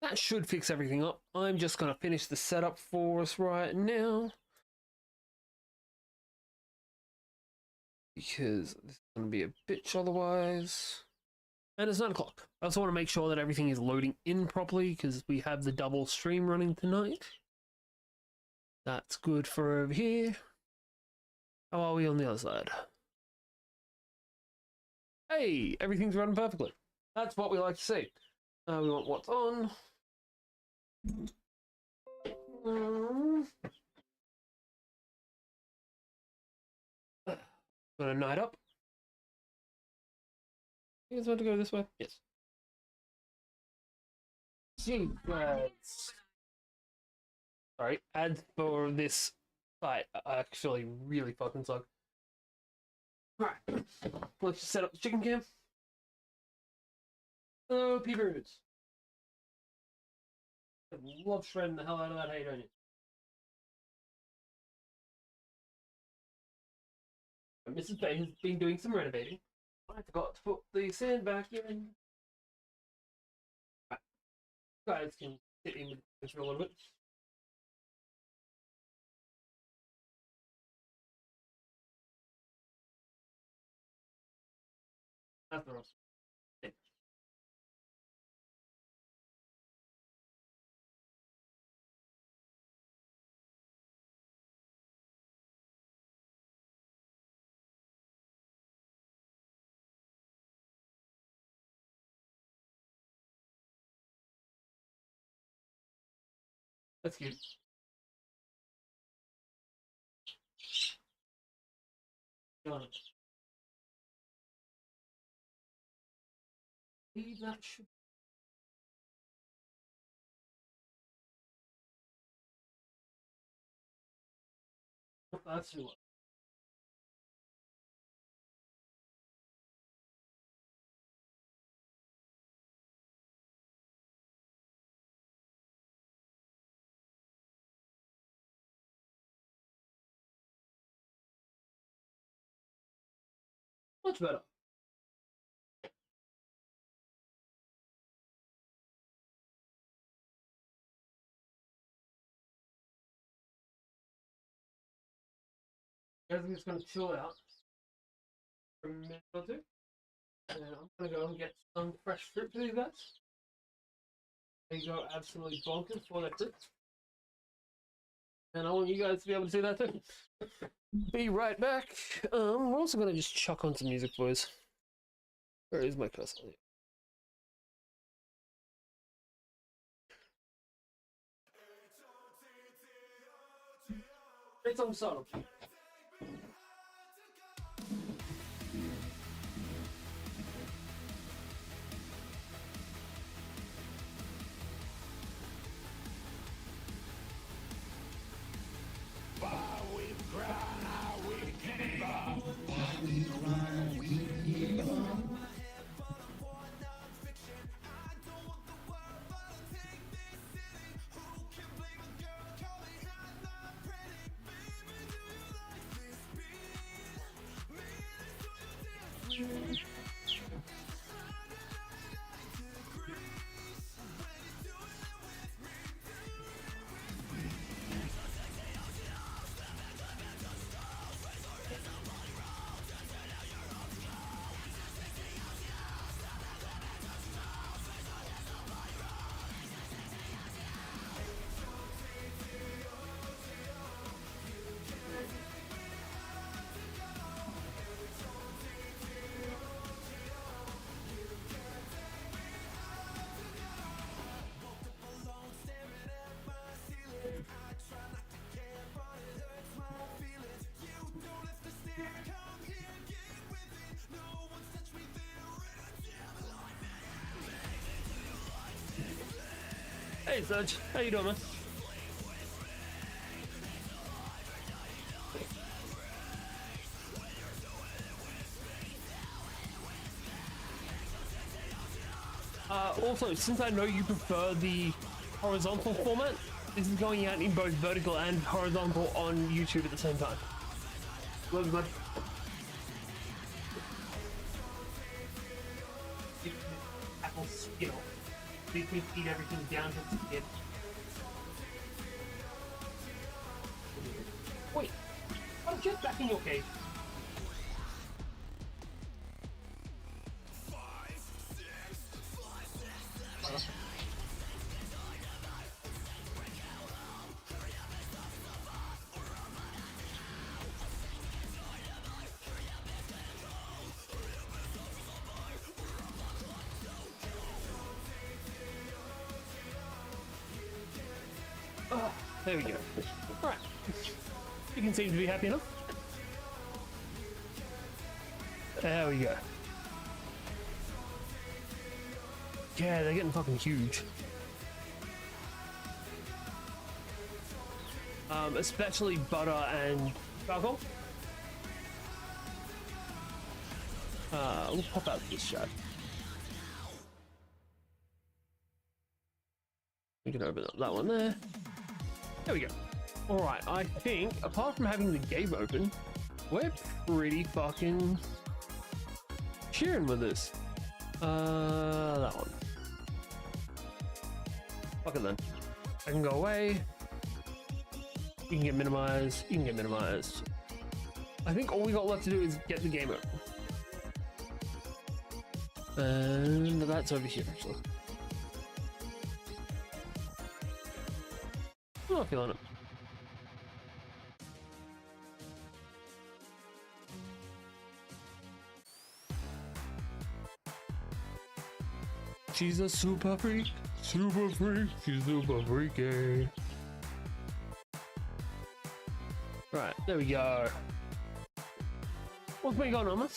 that should fix everything up. I'm just going to finish the setup for us right now, because this is going to be a bitch otherwise. And it's 9 o'clock. I also want to make sure that everything is loading in properly, because we have the double stream running tonight. That's good for over here. How are we on the other side? Hey, everything's running perfectly. That's what we like to see. We want what's on. Gonna night up. You guys want to go this way? Yes. Secrets. Sorry, ads for this site actually really fucking suck. Alright, let's just set up the chicken cam. Hello, peepers. I love shredding the hell out of that hay, don't you? Mrs. Bay has been doing some renovating. I forgot to put the sand back in. Right. Guys can sit in with this for a little bit. That's the rest. That's cute. Got it. Leave that shit. That's what. Much better. Guys, I'm just gonna chill out for a minute or two. And I'm gonna go and get some fresh fruit for these guys. They go absolutely bonkers for that fruit. And I want you guys to be able to see that too. Be right back. We're also gonna just chuck on some music, boys. Where is my cursor? It's on subtle. Hey Serge, how you doing, man? Also, since I know you prefer the horizontal format, this is going out in both vertical and horizontal on YouTube at the same time. Love you, bud. Apple Skittle. They can feed everything down to the kid. Wait, I'm just back in your cage. There we go. Alright. You can seem to be happy enough. There we go. Yeah, they're getting fucking huge. Especially Butter and Falcon. We'll pop out this shot. We can open up that one there. There we go. Alright, I think, apart from having the game open, we're pretty fucking cheering with this. That one. Fuck it then. I can go away. You can get minimized. You can get minimized. I think all we got left to do is get the game open. And that's over here, actually. I'm not feeling it. She's a super freak, she's super freaky. Right, there we go. What's been going on, man?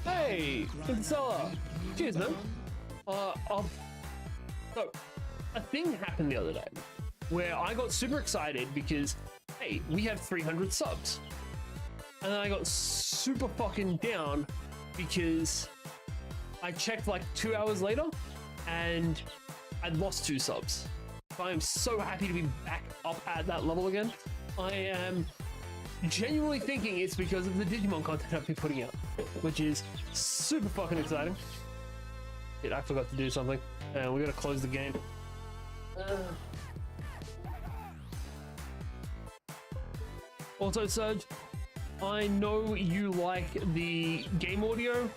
Hey, Kinsella. Cheers, man. So, a thing happened the other day where I got super excited because, hey, we have 300 subs. And then I got super fucking down because I checked like 2 hours later and I'd lost 2 subs. So I am so happy to be back up at that level again. I am genuinely thinking it's because of the Digimon content I've been putting out, which is super fucking exciting. Shit, I forgot to do something. We gotta close the game. Also, Serge, I know you like the game audio,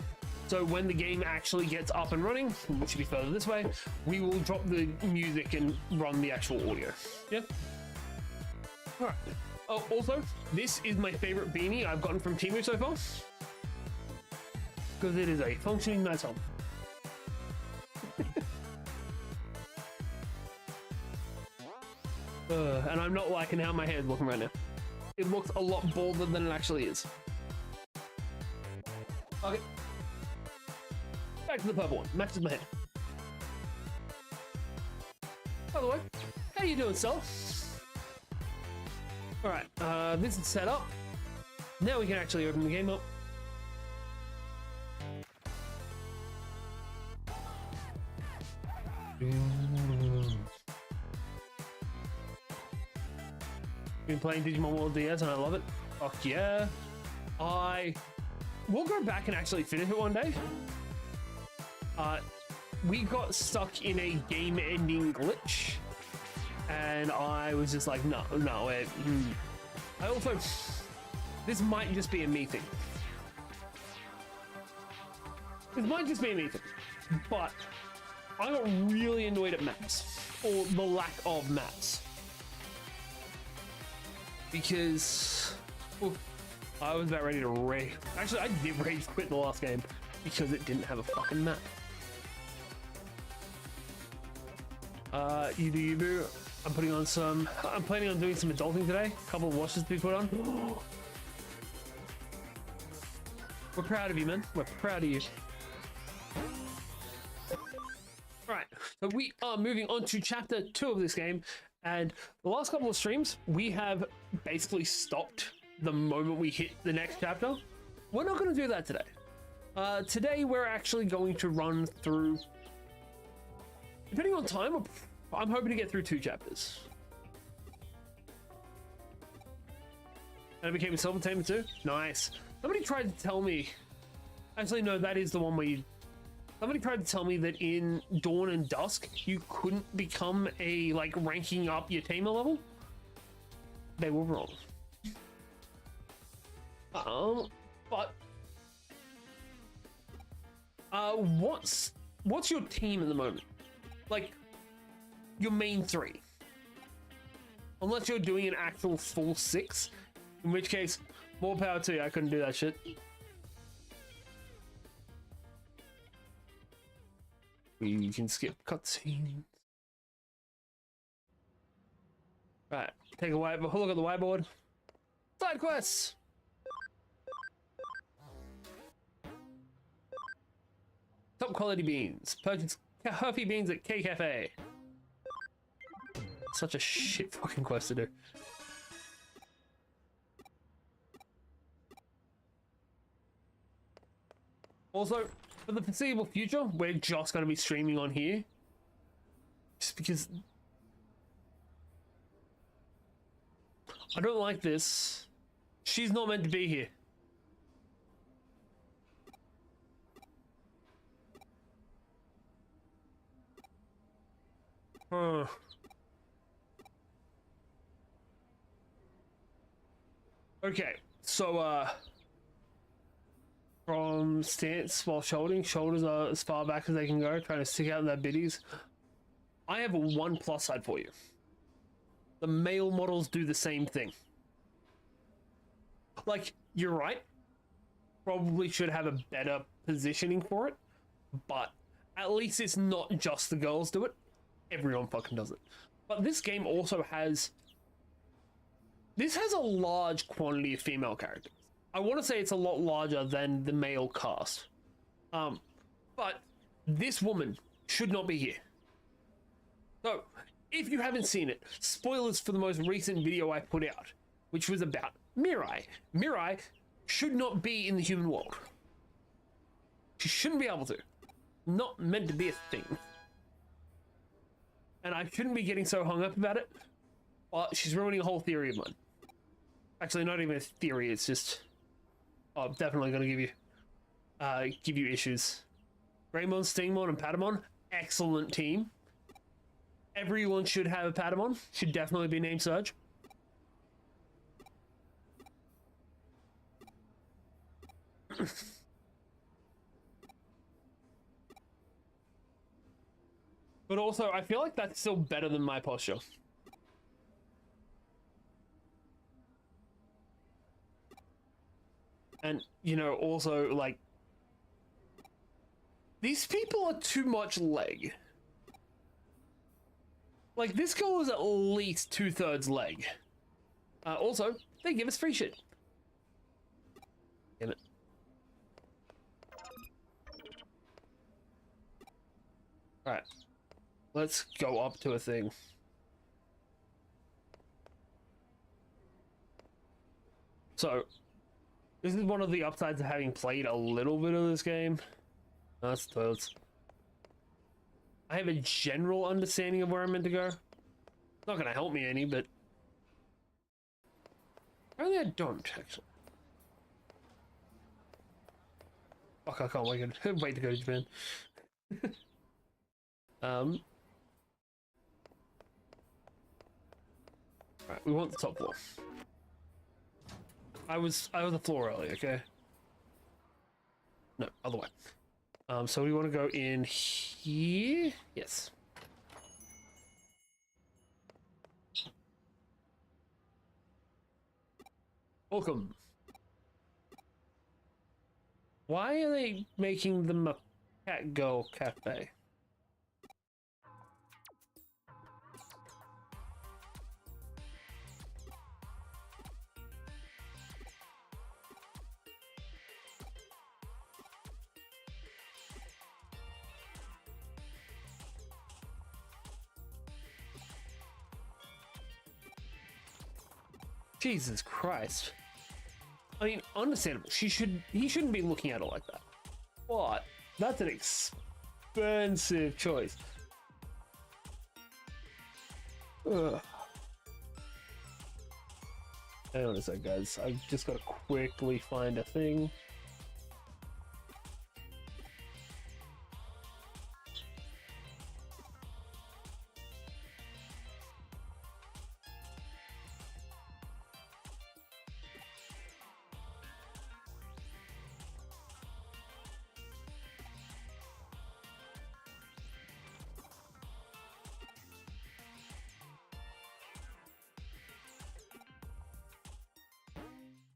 so when the game actually gets up and running, which should be further this way, we will drop the music and run the actual audio. Yeah? Alright. Oh, also, this is my favorite beanie I've gotten from Temu so far, because it is a functioning nice helmet. And I'm not liking how my hair is looking right now. It looks a lot bolder than it actually is. Okay. Back to the purple one. Matches my hair. By the way, how you doing, Sel? Alright, this is set up. Now we can actually open the game up. Been playing Digimon World DS and I love it. Fuck yeah. I will go back and actually finish it one day. We got stuck in a game-ending glitch, and I was just like, no. I also, this might just be a me thing. This might just be a me thing, but I got really annoyed at maps, or the lack of maps. Because I was about ready to rage. Actually, I did rage quit the last game because it didn't have a fucking map. You do you boo. I'm planning on doing some adulting today. A couple of washes to be put on. We're proud of you, man. We're proud of you. Alright, so we are moving on to chapter 2 of this game. And the last couple of streams, we have basically stopped the moment we hit the next chapter. We're not going to do that today. Today, we're actually going to run through, depending on time, I'm hoping to get through 2 chapters. And it became a Silver Tamer too? Nice. Somebody tried to tell me, actually no, that is the one where you Somebody tried to tell me that in Dawn and Dusk, you couldn't become a, like, ranking up your tamer level. They were wrong. But what's your team at the moment? Like, your main three? Unless you're doing an actual full 6, in which case, more power to you. I couldn't do that shit. We can skip cutscenes. Right, take a look at the whiteboard. Side quests. Top quality beans. Purchase coffee beans at K Cafe. Such a shit fucking quest to do. Also, for the foreseeable future, we're just going to be streaming on here. Just because I don't like this. She's not meant to be here. Okay, so from stance while shoulders are as far back as they can go, trying to stick out in their biddies. I have a 1 plus side for you. The male models do the same thing. Like, you're right. Probably should have a better positioning for it, but at least it's not just the girls do it. Everyone fucking does it. But this game also has... This has a large quantity of female characters. I want to say it's a lot larger than the male cast. But this woman should not be here. So, if you haven't seen it, spoilers for the most recent video I put out, which was about Mirai. Mirai should not be in the human world. She shouldn't be able to. Not meant to be a thing. And I shouldn't be getting so hung up about it, but she's ruining a whole theory of mine. Actually, not even a theory, it's just... Oh, I'm definitely going to give you issues. Greymon, Stingmon, and Patamon, excellent team. Everyone should have a Patamon. Should definitely be named Surge. But also, I feel like that's still better than my posture. And, you know, also, like... These people are too much leg. Like, this girl is at least 2/3 leg. Also, they give us free shit. Damn it. Alright. Let's go up to a thing. So, this is one of the upsides of having played a little bit of this game. That's totes. I have a general understanding of where I'm meant to go. It's not going to help me any, but... Apparently I don't, actually. Fuck, I can't wait to go to Japan. Alright, we want the top floor. I was the floor earlier, okay? No, other way. So we want to go in here? Yes. Welcome. Why are they making them a cat girl cafe? Jesus Christ. I mean, understandable. He shouldn't be looking at it like that. But that's an expensive choice. Ugh. Hang on a sec, guys. I just gotta quickly find a thing.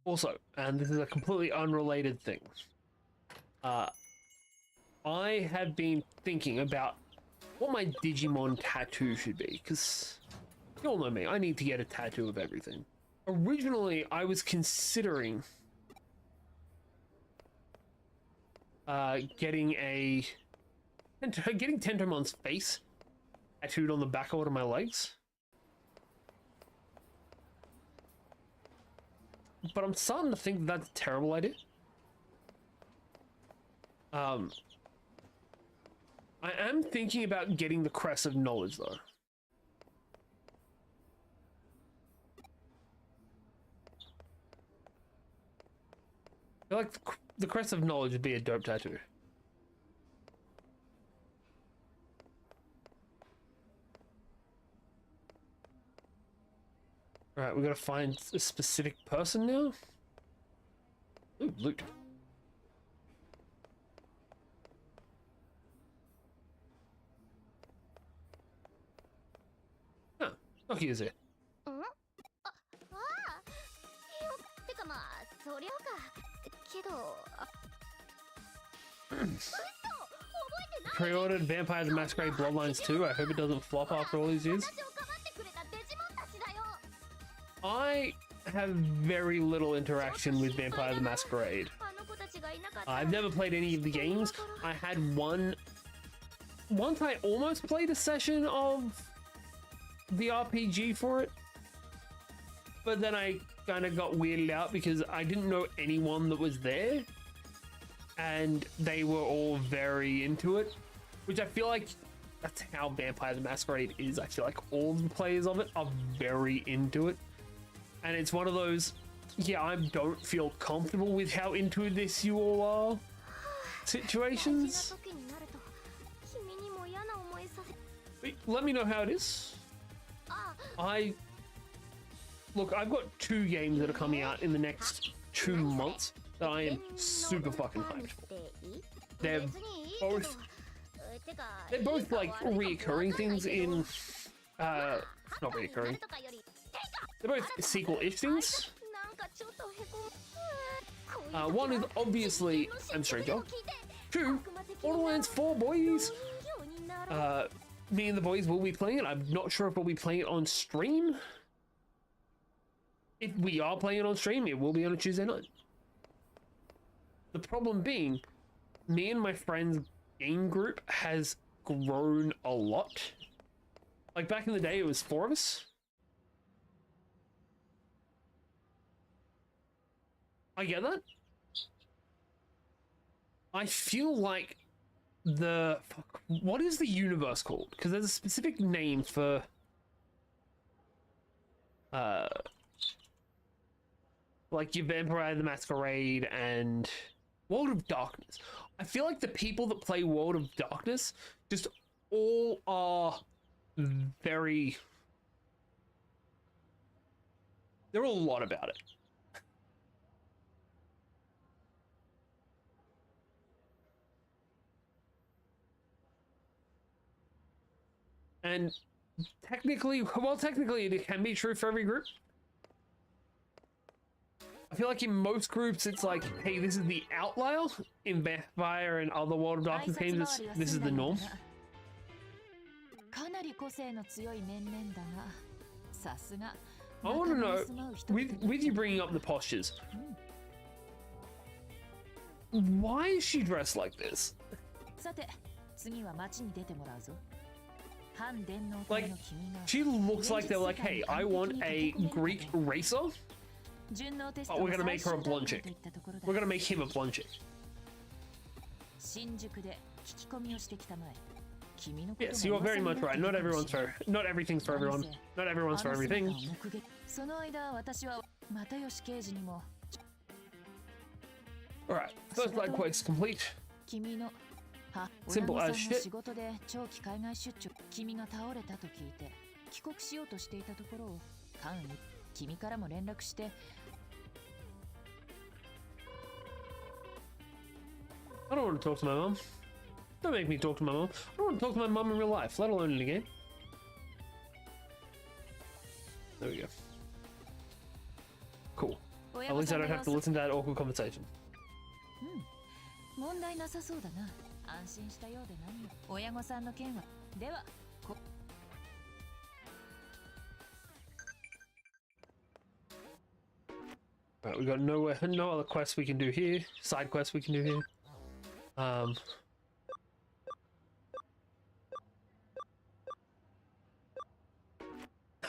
Also, and this is a completely unrelated thing, I have been thinking about what my Digimon tattoo should be, because you all know me, I need to get a tattoo of everything. Originally, I was considering getting Tentomon's face tattooed on the back of one of my legs. But I'm starting to think that's a terrible idea. I am thinking about getting the Crest of Knowledge, though. I feel like the Crest of Knowledge would be a dope tattoo. Alright, we gotta find a specific person now. Ooh, loot. Huh, Noki is it. Pre-ordered Vampire the Masquerade Bloodlines 2. I hope it doesn't flop after all these years. I have very little interaction with Vampire the Masquerade. I've never played any of the games. I had once I almost played a session of the RPG for it, but then I kind of got weirded out because I didn't know anyone that was there, and they were all very into it, which I feel like that's how Vampire the Masquerade is. I feel like all the players of it are very into it. And it's one of those, yeah, I don't feel comfortable with how into this you all are situations. Let me know how it is. Look, I've got 2 games that are coming out in the next 2 months that I am super fucking hyped for. They're both like reoccurring things in, not reoccurring. They're both sequel-ish things. One is obviously I'm Stranger. 2, Borderlands 4, boys. Me and the boys will be playing it. I'm not sure if we'll be playing it on stream. If we are playing it on stream, it will be on a Tuesday night. The problem being, me and my friends' game group has grown a lot. Like back in the day, it was 4 of us. I get that. I feel like what is the universe called? Because there's a specific name for like your Vampire the Masquerade and World of Darkness. I feel like the people that play World of Darkness just all are very, they're all a lot about it. And technically, well, technically it can be true for every group. I feel like in most groups it's like, hey, this is the outlier. In Vampire and other World of Darkness games, this is the norm. I want to know, with you bringing up the postures, why is she dressed like this? Like, she looks like they're like, hey, I want a Greek racer, but we're gonna make her a blonde chick. We're gonna make him a blonde chick. Yes, you are very much right. Not everything's for everyone. Not everyone's for everything. Alright, first line quest complete. Simple as shit. I don't want to talk to my mom. Don't make me talk to my mom. I don't want to talk to my mom in real life, let alone in a game. There we go. Cool. At least I don't have to listen to that awkward conversation. 問題なさそうだな。安心したようで何よ。親御さんの件は。では、Right, we got no other quests we can do here. Side quests we can do here. I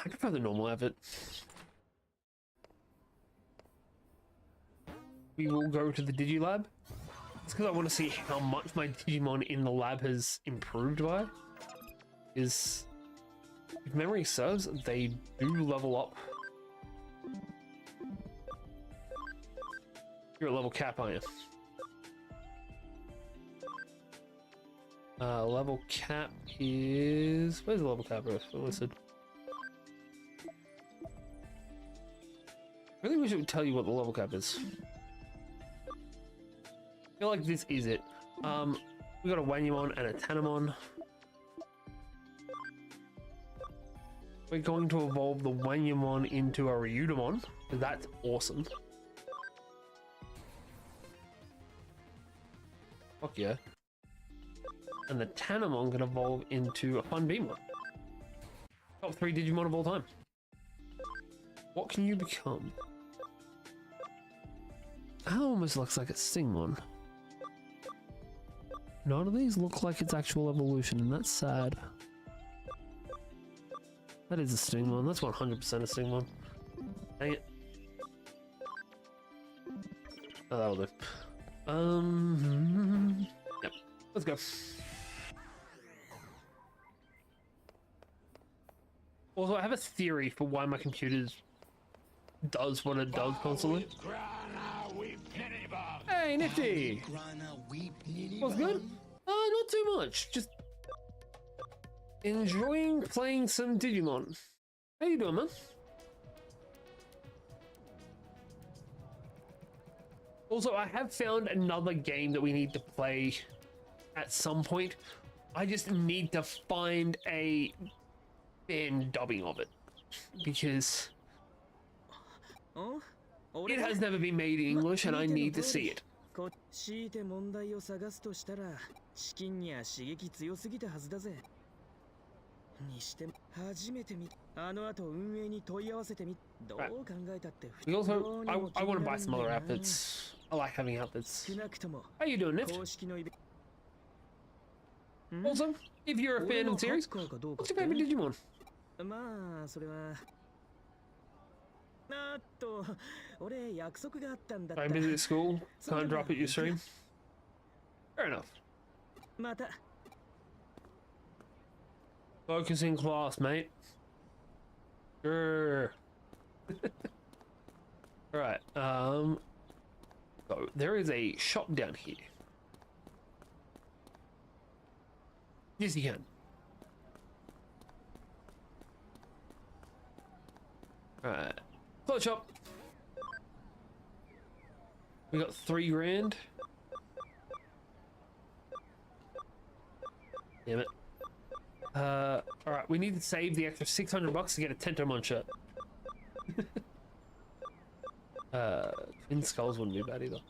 prefer the normal effort. We will go to the Digilab. It's because I want to see how much my Digimon in the lab has improved by. If memory serves, they do level up. You're a level cap, aren't you? Level cap is... Where's the level cap listed? I really wish it would tell you what the level cap is. I feel like this is it. We got a Wanyamon and a Tanamon. We're going to evolve the Wanyamon into a Ryudamon, because that's awesome. Fuck yeah. And the Tanamon can evolve into a fun Beamon. Top 3 Digimon of all time. What can you become? That almost looks like a Stingmon. None of these look like its actual evolution, and that's sad. That is a Stingmon. That's 100% a Stingmon. Dang it. Oh, that'll do. Yep. Let's go. Also, I have a theory for why my computer does what it does constantly. Hey, Nifty! What's good? Not too much. Just enjoying playing some Digimon. How you doing, man? Also, I have found another game that we need to play at some point. I just need to find a fan dubbing of it, because it has never been made in English and I need to see it. Right. Also, I want to buy some other outfits. I like having outfits. How you doing, Nift? Also, if you're a fan of the series, what's your favorite Digimon? I'm busy at school, can't drop at your stream. Fair enough. Focus in class, mate. Sure. Alright, so there is a shop down here. Yes, you can. Alright. Clothes shop. We got 3 grand. Damn it. Alright, we need to save the extra $600 to get a Tentomon shirt. Twin skulls wouldn't be bad either.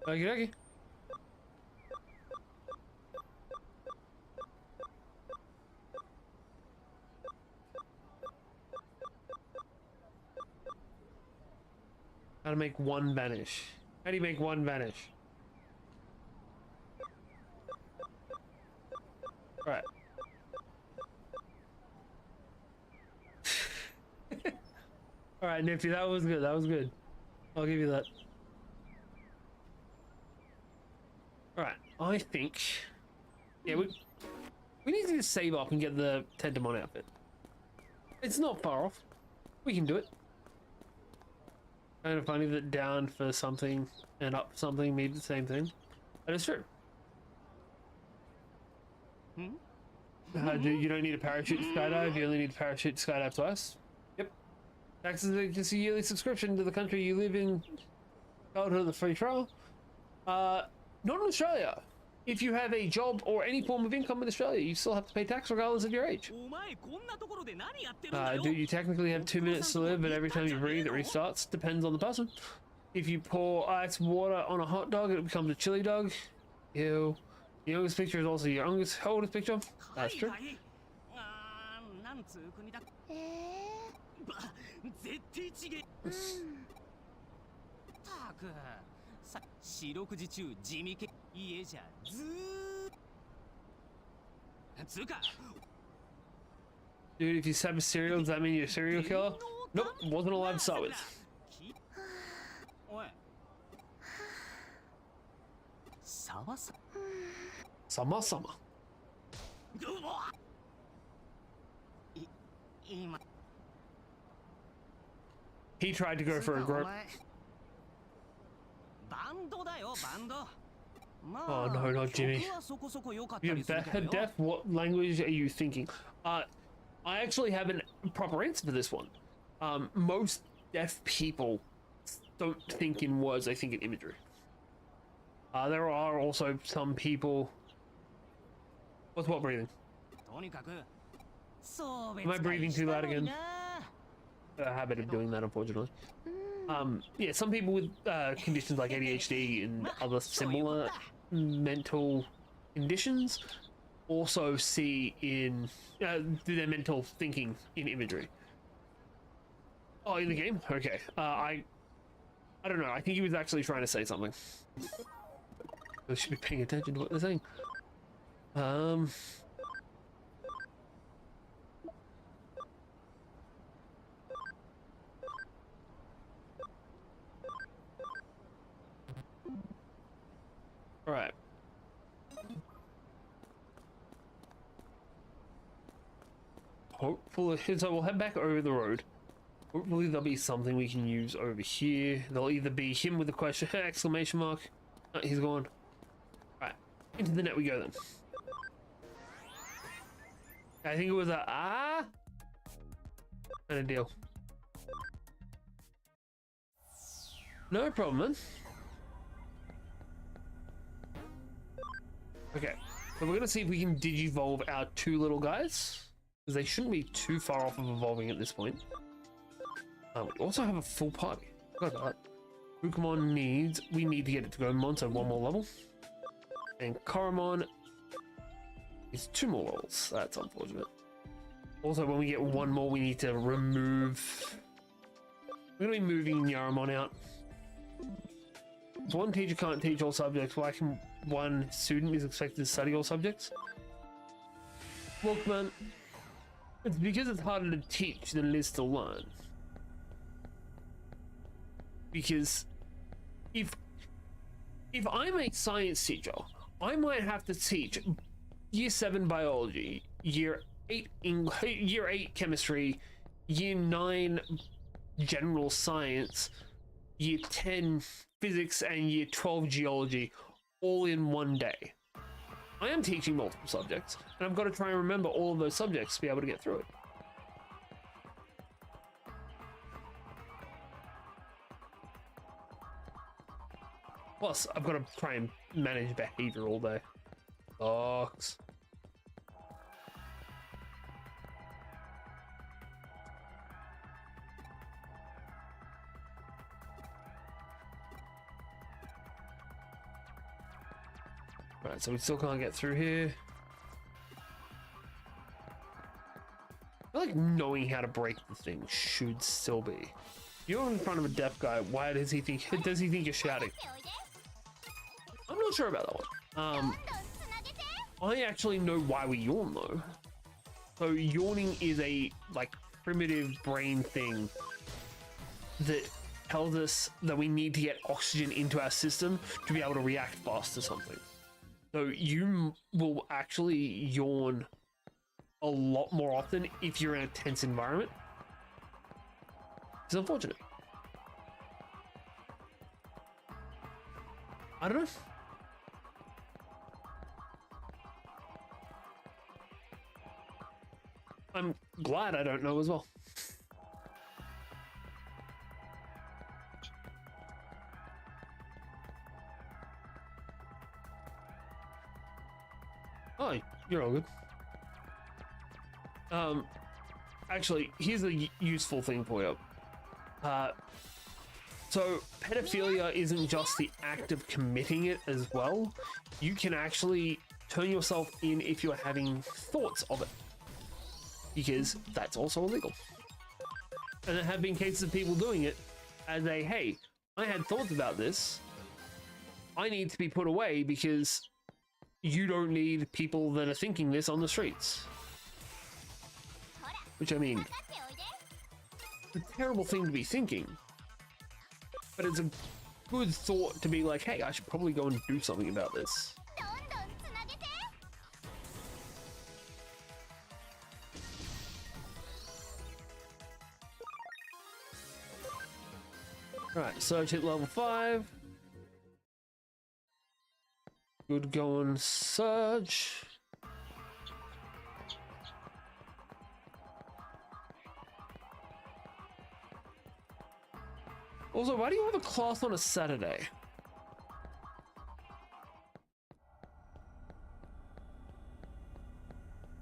Okie dokie. How to make one vanish. How do you make one vanish? Alright. Alright, Nifty, that was good. That was good. I'll give you that. Alright, I think... Yeah, we need to just save up and get the Tentomon outfit. It's not far off. We can do it. Kind of funny that down for something and up for something mean the same thing. That is true. You don't need a parachute to skydive, you only need a parachute to skydive twice. Yep. Taxes are just a yearly subscription to the country you live in. Childhood of the free trial. Not in Australia. if you have a job or any form of income in Australia, you still have to pay tax regardless of your age. Do you technically have 2 minutes to live, but every time you breathe it restarts? Depends on the person. If you pour ice water on a hot dog, it becomes a chili dog. Ew. The youngest picture is also your oldest picture. That's true. 四六時中地味系家じゃずーつうか Dude, if you stab a cereal, does that mean you're a serial killer? Nope, wasn't allowed to start with. おいさわさ Sama-sama. 今 He tried to go for a group. バンドだよバンド Oh no, not Jimmy. You're deaf? What language are you thinking? I actually have a proper answer for this one. Most deaf people don't think in words, they think in imagery. There are also some people... What's what breathing? Am I breathing too loud again? A habit of doing that, unfortunately. Yeah, some people with conditions like ADHD and other similar mental conditions also see in do their mental thinking in imagery. Oh, in the game? Okay. I don't know. I think he was actually trying to say something. I should be paying attention to what they're saying. All right. Hopefully, so we'll head back over the road. Hopefully there'll be something we can use over here. There'll either be him with a question, exclamation mark. Oh, he's gone. All right, into the net we go then. I think it was a kind of deal. No problem, man. Okay, so we're gonna see if we can digivolve our two little guys, because they shouldn't be too far off of evolving at this point. We also have a full party. Forgot about that. Agumon we need to get it to Gabumon, so one more level. And Kuremi is 2 more levels. That's unfortunate. Also, when we get one more, we need to remove... We're gonna be moving Yaramon out. If one teacher can't teach all subjects, why can one student is expected to study all subjects? Look, man, it's because it's harder to teach than it is to learn. Because if I'm a science teacher, I might have to teach year 7 biology, year 8 English, year 8 chemistry, year 9 general science, year 10 physics, and year 12 geology, all in one day. I am teaching multiple subjects, and I've got to try and remember all of those subjects to be able to get through it. Plus, I've got to try and manage behavior all day. Sucks. Right, so we still can't get through here. I feel like knowing how to break the thing should still be. You're in front of a deaf guy. Why does he think you're shouting? I'm not sure about that one. I actually know why we yawn though. So yawning is a like primitive brain thing that tells us that we need to get oxygen into our system to be able to react fast to something. So you will actually yawn a lot more often if you're in a tense environment. It's unfortunate. I don't know. I'm glad I don't know as well. Oh, you're all good. Actually, here's a useful thing for you. So pedophilia isn't just the act of committing it as well. You can actually turn yourself in if you're having thoughts of it, because that's also illegal. And there have been cases of people doing it as a, hey, I had thoughts about this. I need to be put away because you don't need people that are thinking this on the streets. Which, I mean, it's a terrible thing to be thinking. But it's a good thought to be like, hey, I should probably go and do something about this. Right, search hit level 5. Good going, search. Also, why do you have a class on a Saturday?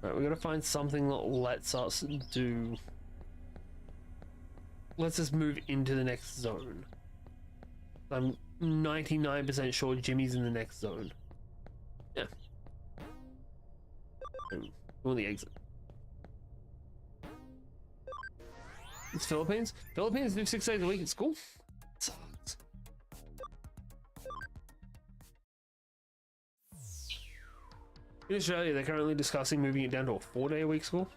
Right, we gotta find something that lets us do... Let's just move into the next zone. I'm 99% sure Jimmy's in the next zone. Yeah. Go on the exit. It's Philippines? Philippines do 6 days a week at school? Sucks. In Australia, they're currently discussing moving it down to a 4-day-a-week school.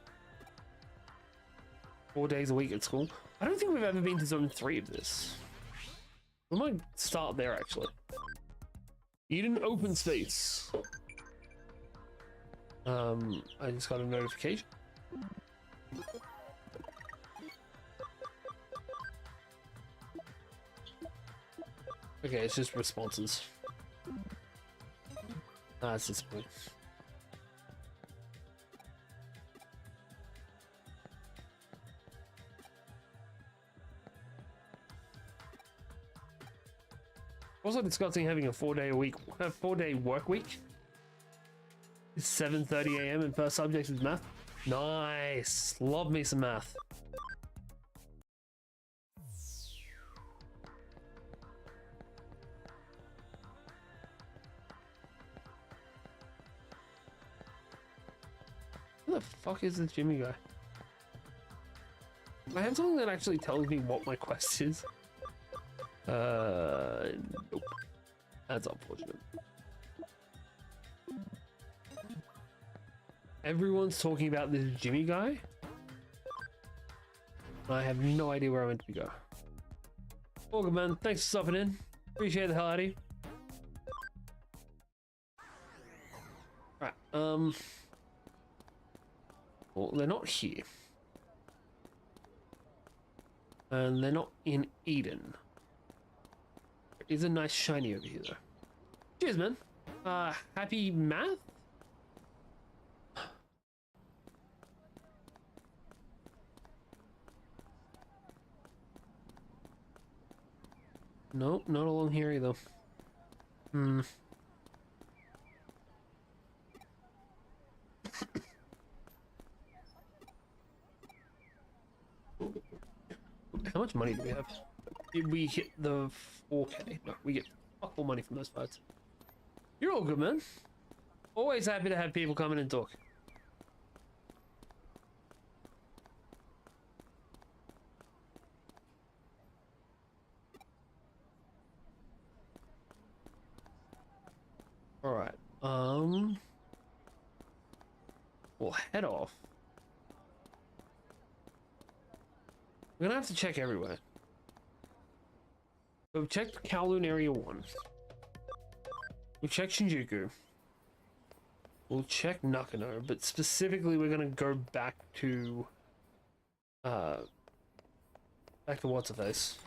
4 days a week at school. I don't think we've ever been to zone 3 of this. We might start there, actually. Eden open space. I just got a notification. Okay, it's just responses. It's just cool. Also discussing having a 4-day work week. It's 7:30 AM and first subject is math. Nice, love me some math. Who the fuck is this Jimmy guy? I have something that actually tells me what my quest is. Nope. That's unfortunate. Everyone's talking about this Jimmy guy. I have no idea where I meant to go. Oh, good man. Thanks for stopping in. Appreciate the hell out of you. Right. Well, they're not here. And they're not in Eden. There is a nice shiny over here, though. Cheers, man. Happy math? Nope, not along here either. How much money do we have? Did we hit the 4K? No, we get fuck all money from those fights. You're all good, man. Always happy to have people come in and talk. Alright, we'll head off. We're gonna have to check everywhere. So we've checked Kowloon Area 1. We'll check Shinjuku. We'll check Nakano, but specifically we're gonna go back to what's-her-face.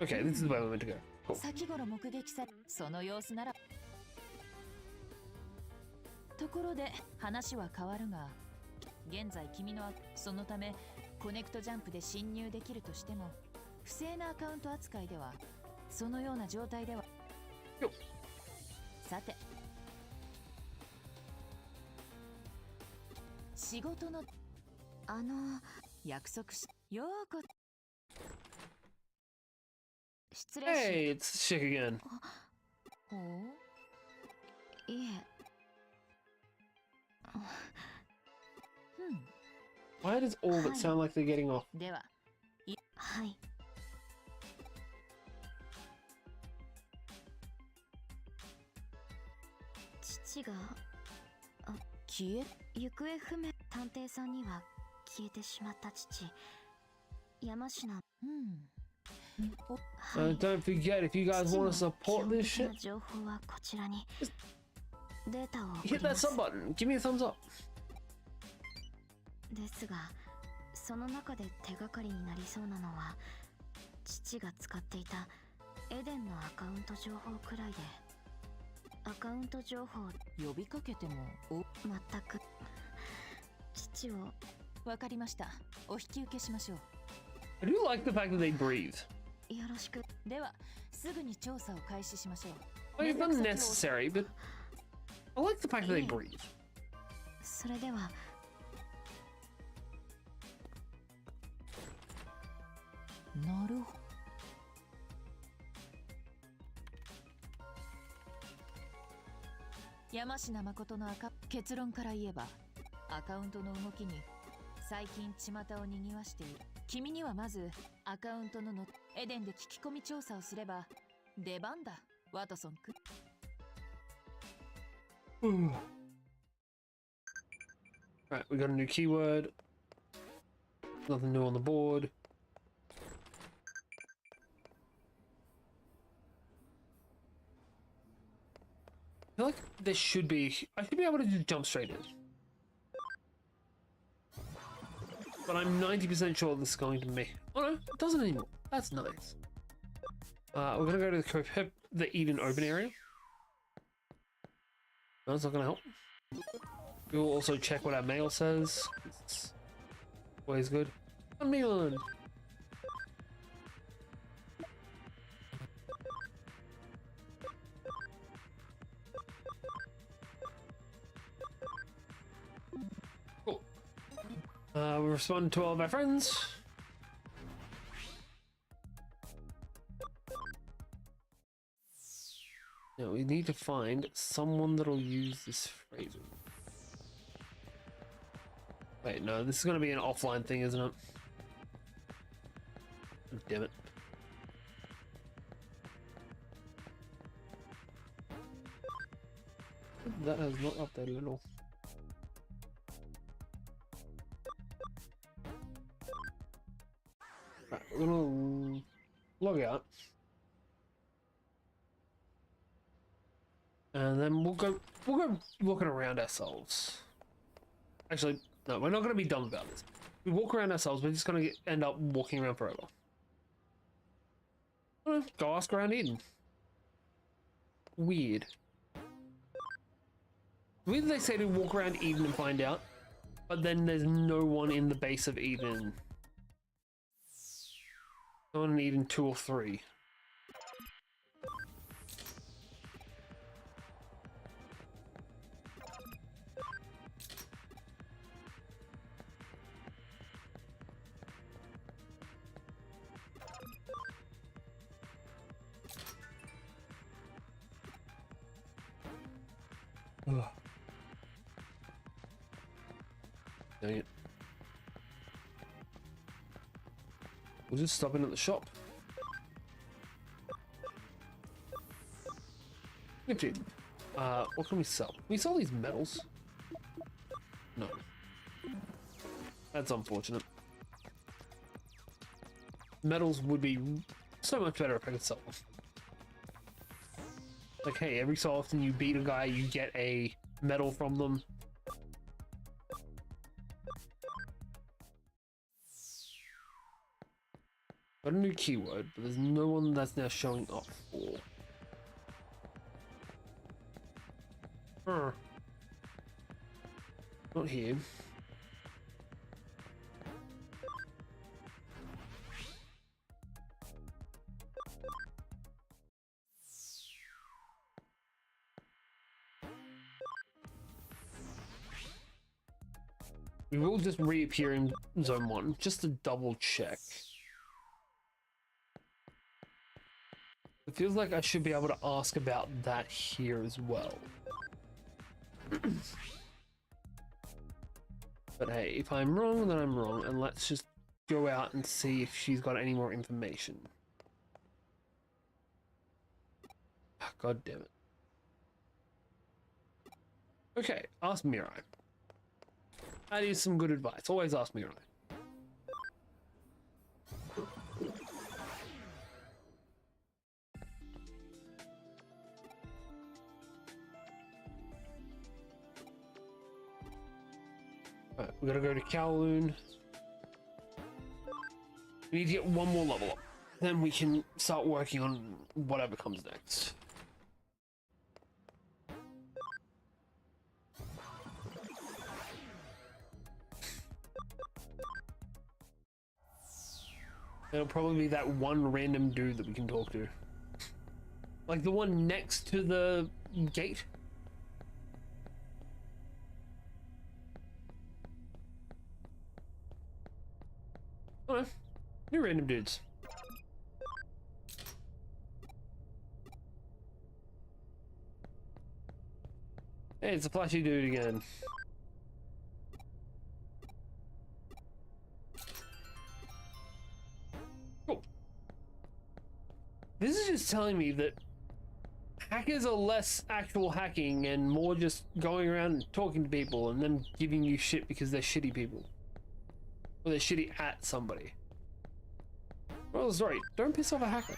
Okay, this is the way we're meant to go. Cool. 先頃目撃されその様子ならところで話は変わるが現在君のそのためコネクトジャンプで侵入できるとしても不正なアカウント扱いではそのような状態ではさて仕事の約束しようこ失礼し Hey, it's Chick again. おいえ Why does all that sound like they're getting off? でははい。父が消え行方不明探偵さんには消えてしまった父山科Don't forget, if you guys want to support this shit, 情報はこちらにデータを hit that sub button. Give me a thumbs up. ですがその中で手がかりになりそうなのは父が使っていたエデンのアカウント情報くらいでアカウント情報呼びかけても全く父をわかりましたお引き受けしましょう I do like the fact that they breathe. よろしくではすぐに調査を開始しましょう Like, it's not necessary, but I like the fact that they breathe. それではなるほど山科誠の結論から言えばアカウントの動きに最近巷を賑わしている君にはまずアカウントのエデンで聞き込み調査をすれば出番だワトソン君Right, we got a new keyword. Nothing new on the board. I feel like there should be... I should be able to just jump straight in. But I'm 90% sure this is going to be... Oh no, it doesn't anymore. That's nice. We're gonna go to the Eden open area. No, it's not gonna help. We will also check what our mail says. It's always good. On Milan! Cool. We respond to all of our friends. Now we need to find someone that'll use this phrase. Wait, no, this is going to be an offline thing, isn't it? Damn it. That has not updated at all. Right, we're gonna log out. And then we'll go looking around ourselves. Actually, no, we're not going to be dumb about this. We walk around ourselves, we're just going to end up walking around forever. Go ask around Eden. Weird. Weird they say to walk around Eden and find out, but then there's no one in the base of Eden. No one in Eden 2 or 3. Ugh. Dang it. We'll just stop in at the shop. Empty. What can we sell? Can we sell these medals? No. That's unfortunate. Medals would be so much better if I could sell them. Like, hey, every so often you beat a guy, you get a medal from them. Got a new keyword, but there's no one that's now showing up for. Huh. Not here. We will just reappear in Zone 1, just to double check. It feels like I should be able to ask about that here as well. But hey, if I'm wrong, then I'm wrong, and let's just go out and see if she's got any more information. God damn it. Okay, ask Mirai. That is some good advice. Always ask Mirai. Alright, we gotta go to Kowloon. We need to get one more level up. Then we can start working on whatever comes next. It'll probably be that one random dude that we can talk to. Like the one next to the gate. Oh no, new random dudes. Hey, it's a flashy dude again. Cool. This is just telling me that hackers are less actual hacking and more just going around and talking to people and then giving you shit because they're shitty people. Or they're shitty at somebody. Well, sorry, don't piss off a hacker.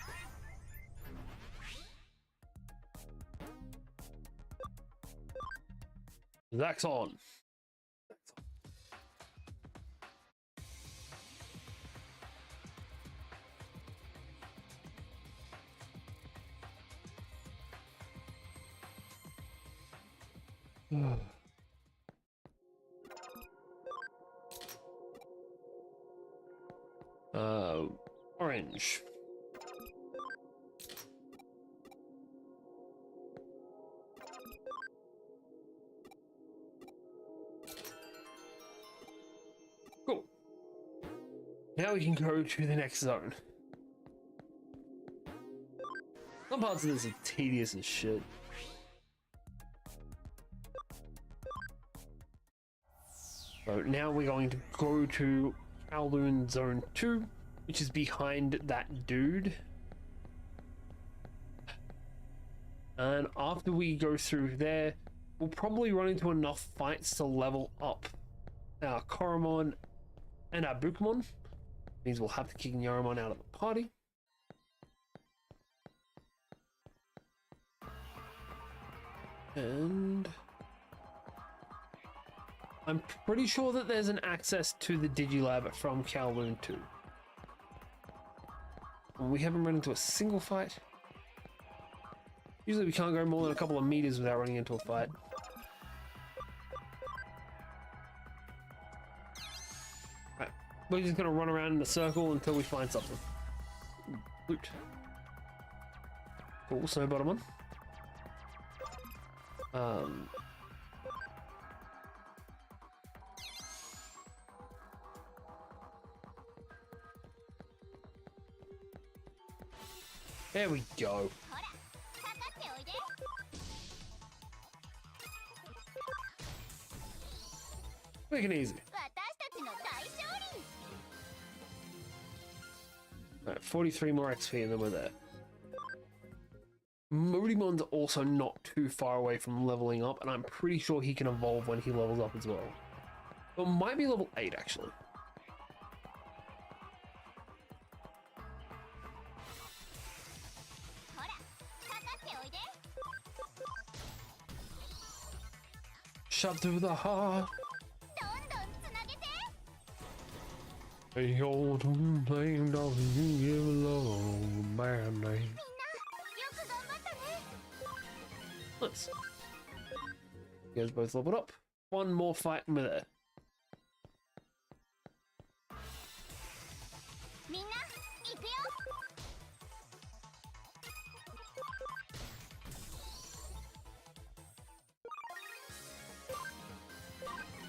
Zach's on. Orange. Cool. Now we can go to the next zone. Some parts of this are tedious as shit. So now we're going to go to Kowloon Zone 2, which is behind that dude. And after we go through there, we'll probably run into enough fights to level up our Koromon and our Agumon. Means we'll have to kick Yaramon out of the party. And I'm pretty sure that there's an access to the Digilab from Kowloon 2. And we haven't run into a single fight. Usually we can't go more than a couple of meters without running into a fight. Right, we're just gonna run around in a circle until we find something. Ooh, loot. Cool, Snowbottom on. There we go. Quick and easy. Alright, 43 more XP and then we're there. Modimon's also not too far away from leveling up, and I'm pretty sure he can evolve when he levels up as well. But might be level 8 actually. Shot through the heart. Hey, old name, don't you give a love bad name. Nice. You guys both leveled up. One more fight and we're there.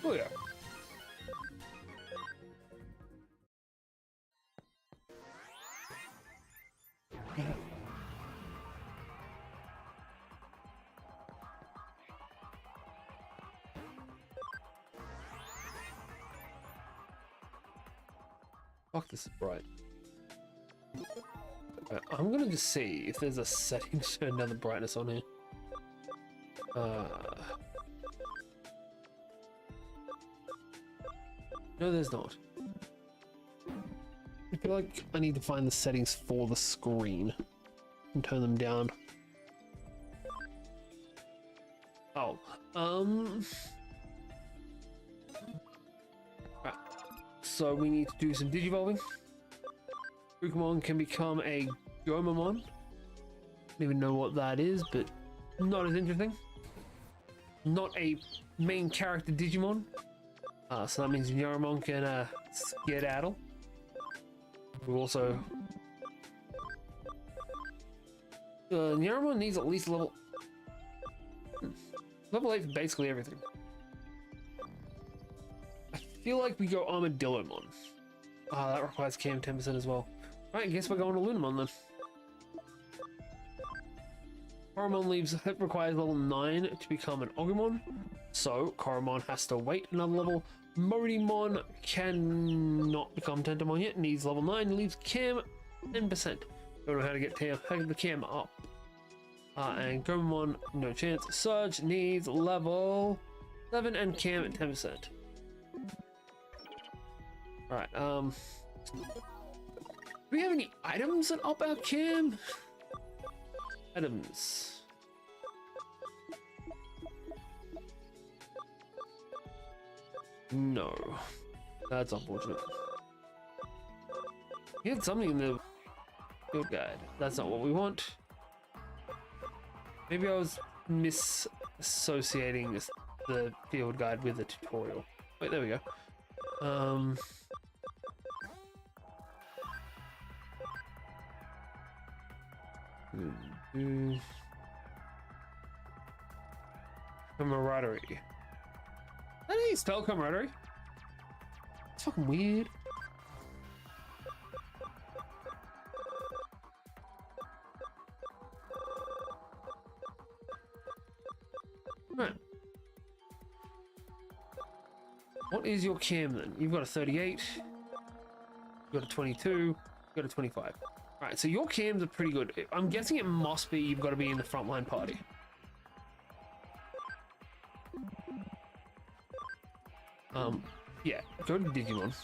Oh yeah. Fuck, this is bright. I'm gonna just see if there's a setting to turn down the brightness on here. No, there's not. I feel like I need to find the settings for the screen and turn them down. Oh, right. So we need to do some digivolving. Agumon can become a Gabumon. Don't even know what that is, but not as interesting. Not a main character Digimon. So that means Yaramon can skedaddle. We also Yaramon needs at least level 8 for basically everything. I feel like we go Armadillomon. That requires Cam 10% as well. Right, I guess we're going to Lunamon then. Koromon requires level 9 to become an Agumon, so Koromon has to wait another level. Modimon cannot become Tentomon yet, needs level 9, leaves Cam 10%. Don't know how to get the Cam up. And Gabumon, no chance. Surge needs level 11 and Cam at 10%. Alright, do we have any items that up our Cam? Items. No. That's unfortunate. We had something in the field guide. That's not what we want. Maybe I was misassociating the field guide with the tutorial. Wait, there we go. Camaraderie. How do you spell camaraderie? It's fucking weird. Right. What is your cam then? You've got a 38, you've got a 22, you've got a 25. Right, so your cams are pretty good. I'm guessing it must be you've got to be in the frontline party. Yeah, go to Digimon.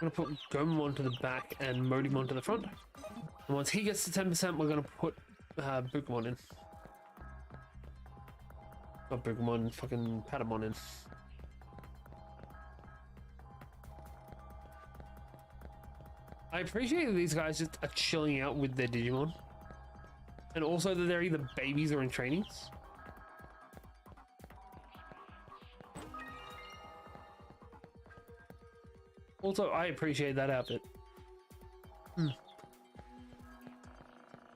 I'm gonna put Gomon to the back and Modimon to the front. And once he gets to 10%, we're gonna put Bukamon in. Not Bukamon, fucking Patamon in. I appreciate that these guys just are chilling out with their Digimon. And also that they're either babies or in trainings. Also, I appreciate that outfit.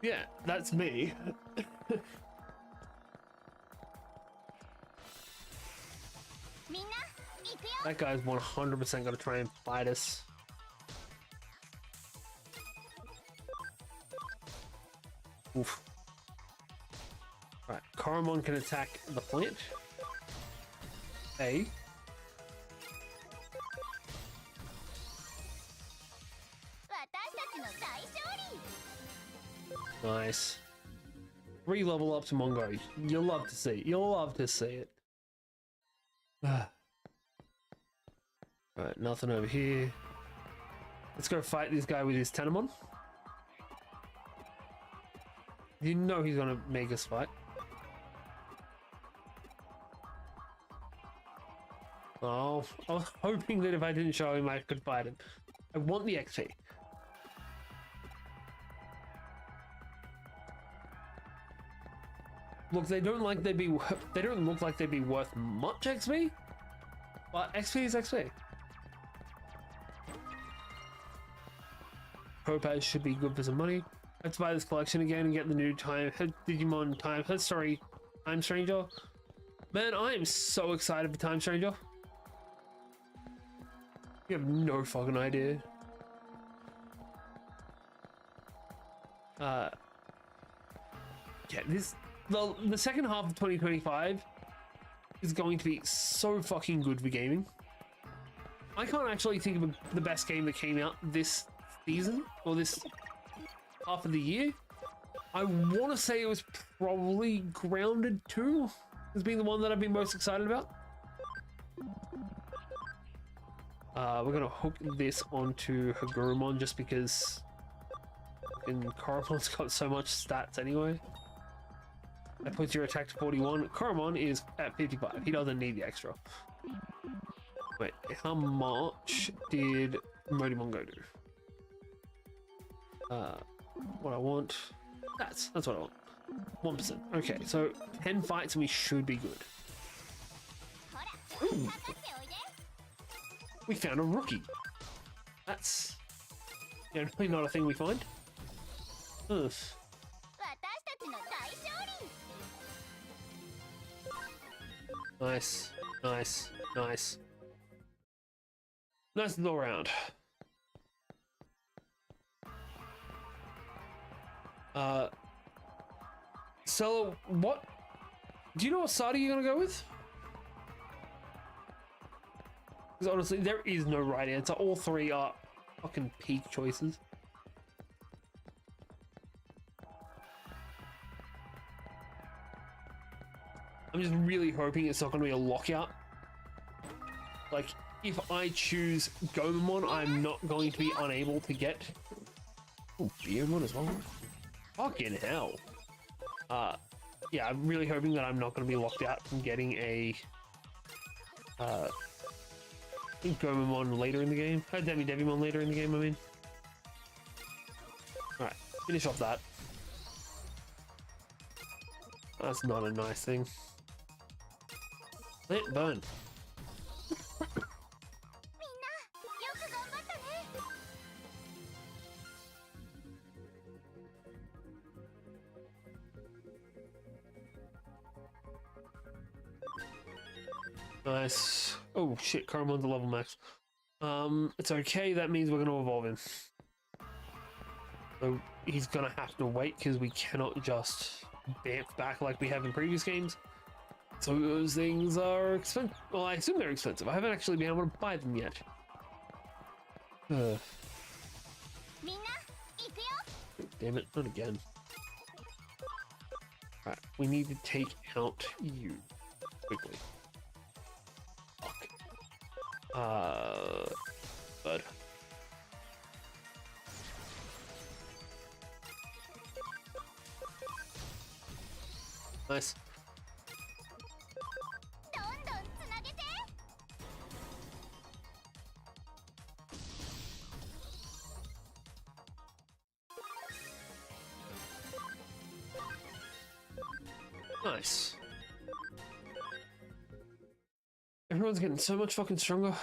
Yeah, that's me. That guy's 100% gonna try and fight us. Oof. Right, Koromon can attack the plant. A. Nice. 3 level up to Mongo. You'll love to see it. You'll love to see it. Alright, nothing over here. Let's go fight this guy with his Tentomon. You know he's gonna make us fight. Oh, I was hoping that if I didn't show him I could fight him. I want the XP. Look, they don't look like they'd be worth much XP, but XP is XP. Topaz should be good for some money. Let's buy this collection again and get the new Digimon Time Stranger. Man, I am so excited for Time Stranger. You have no fucking idea. Yeah, the second half of 2025 is going to be so fucking good for gaming. I can't actually think of the best game that came out this season or this half of the year. I want to say it was probably Grounded 2 as being the one that I've been most excited about. We're gonna hook this onto Agumon just because Karamon's got so much stats anyway. That puts your attack to 41. Kuremon is at 55. He doesn't need the extra. Wait, how much did Modimon go to? What I want. That's what I want. 1%. Okay, so 10 fights and we should be good. Ooh. We found a rookie. That's generally not a thing we find. Ugh. Nice, nice, nice. Nice all round. So what? Do you know what side are you gonna go with? Because honestly, there is no right answer. All three are fucking peak choices. I'm just really hoping it's not going to be a lockout. Like, if I choose Gabumon, I'm not going to be unable to get... Oh, Beermon as well? Fucking hell. Yeah, I'm really hoping that I'm not going to be locked out from getting a... Gabumon later in the game. Devimon later in the game, I mean. Alright, finish off that. That's not a nice thing. Let it burn. Nice. Oh shit, Karamon's a level max. It's okay, that means we're gonna evolve him. So he's gonna have to wait because we cannot just bamf back like we have in previous games. So those things are expensive. Well, I assume they're expensive. I haven't actually been able to buy them yet. Damn it, not again. Alright, we need to take out you quickly. Fuck. Bud. Nice. Nice. Everyone's getting so much fucking stronger.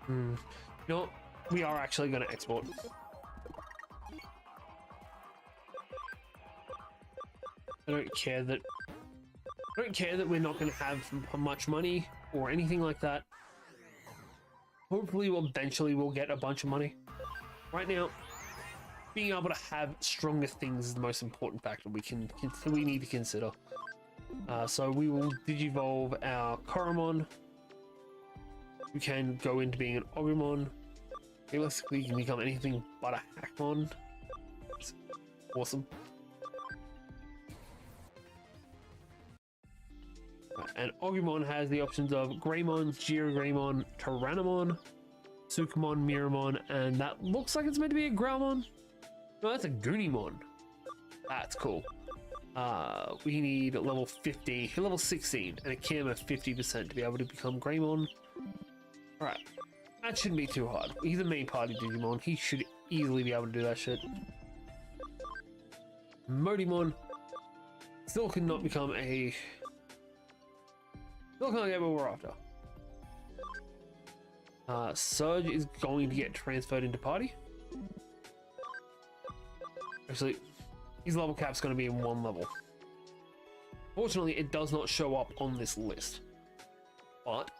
You know what? We are actually going to export. I don't care that we're not going to have much money or anything like that. Hopefully, eventually we'll get a bunch of money. Right now, being able to have stronger things is the most important factor we need to consider. So we will digivolve our Kuremon. We can go into being an Agumon. Realistically, you can become anything but a Hackmon. It's awesome. And Agumon has the options of Greymon, Greymon, Tyrannomon, Sukamon, Miramon, and that looks like it's meant to be a Growlmon. No, that's a Goonimon. That's cool. We need level 50, level 16, and a cam of 50% to be able to become Greymon. Alright, that shouldn't be too hard. He's a main party Digimon. He should easily be able to do that shit. Modimon still cannot become a... Still can't get what we're after. Surge is going to get transferred into party. Actually, his level cap's going to be in 1 level. Fortunately, it does not show up on this list. But,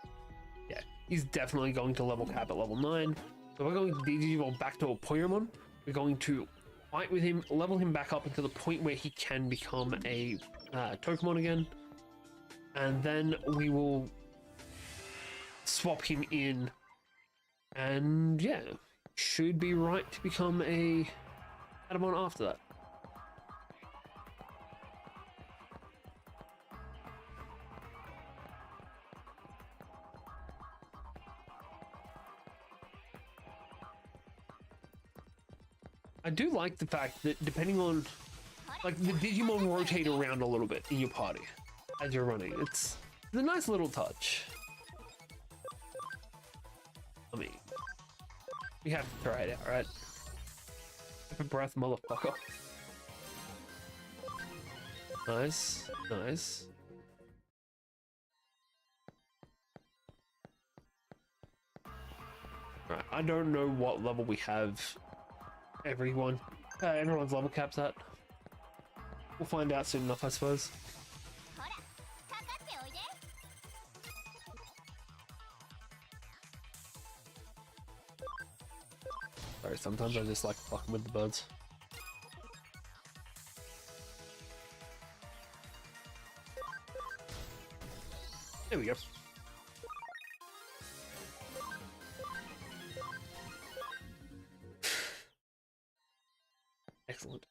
yeah, he's definitely going to level cap at level 9. So we're going to digivolve back to a Poyamon. We're going to fight with him, level him back up until the point where he can become a Tokumon again, and then we will swap him in, and yeah, should be right to become a Agumon after that. I do like the fact that depending on, like, the Digimon rotate around a little bit in your party as you're running. It's a nice little touch. I mean, we have to try it out, right? Have a breath, motherfucker. Nice, nice. Right, I don't know what level we have everyone's level caps at. We'll find out soon enough, I suppose. Sorry, sometimes I just like fucking with the birds. There we go. Excellent.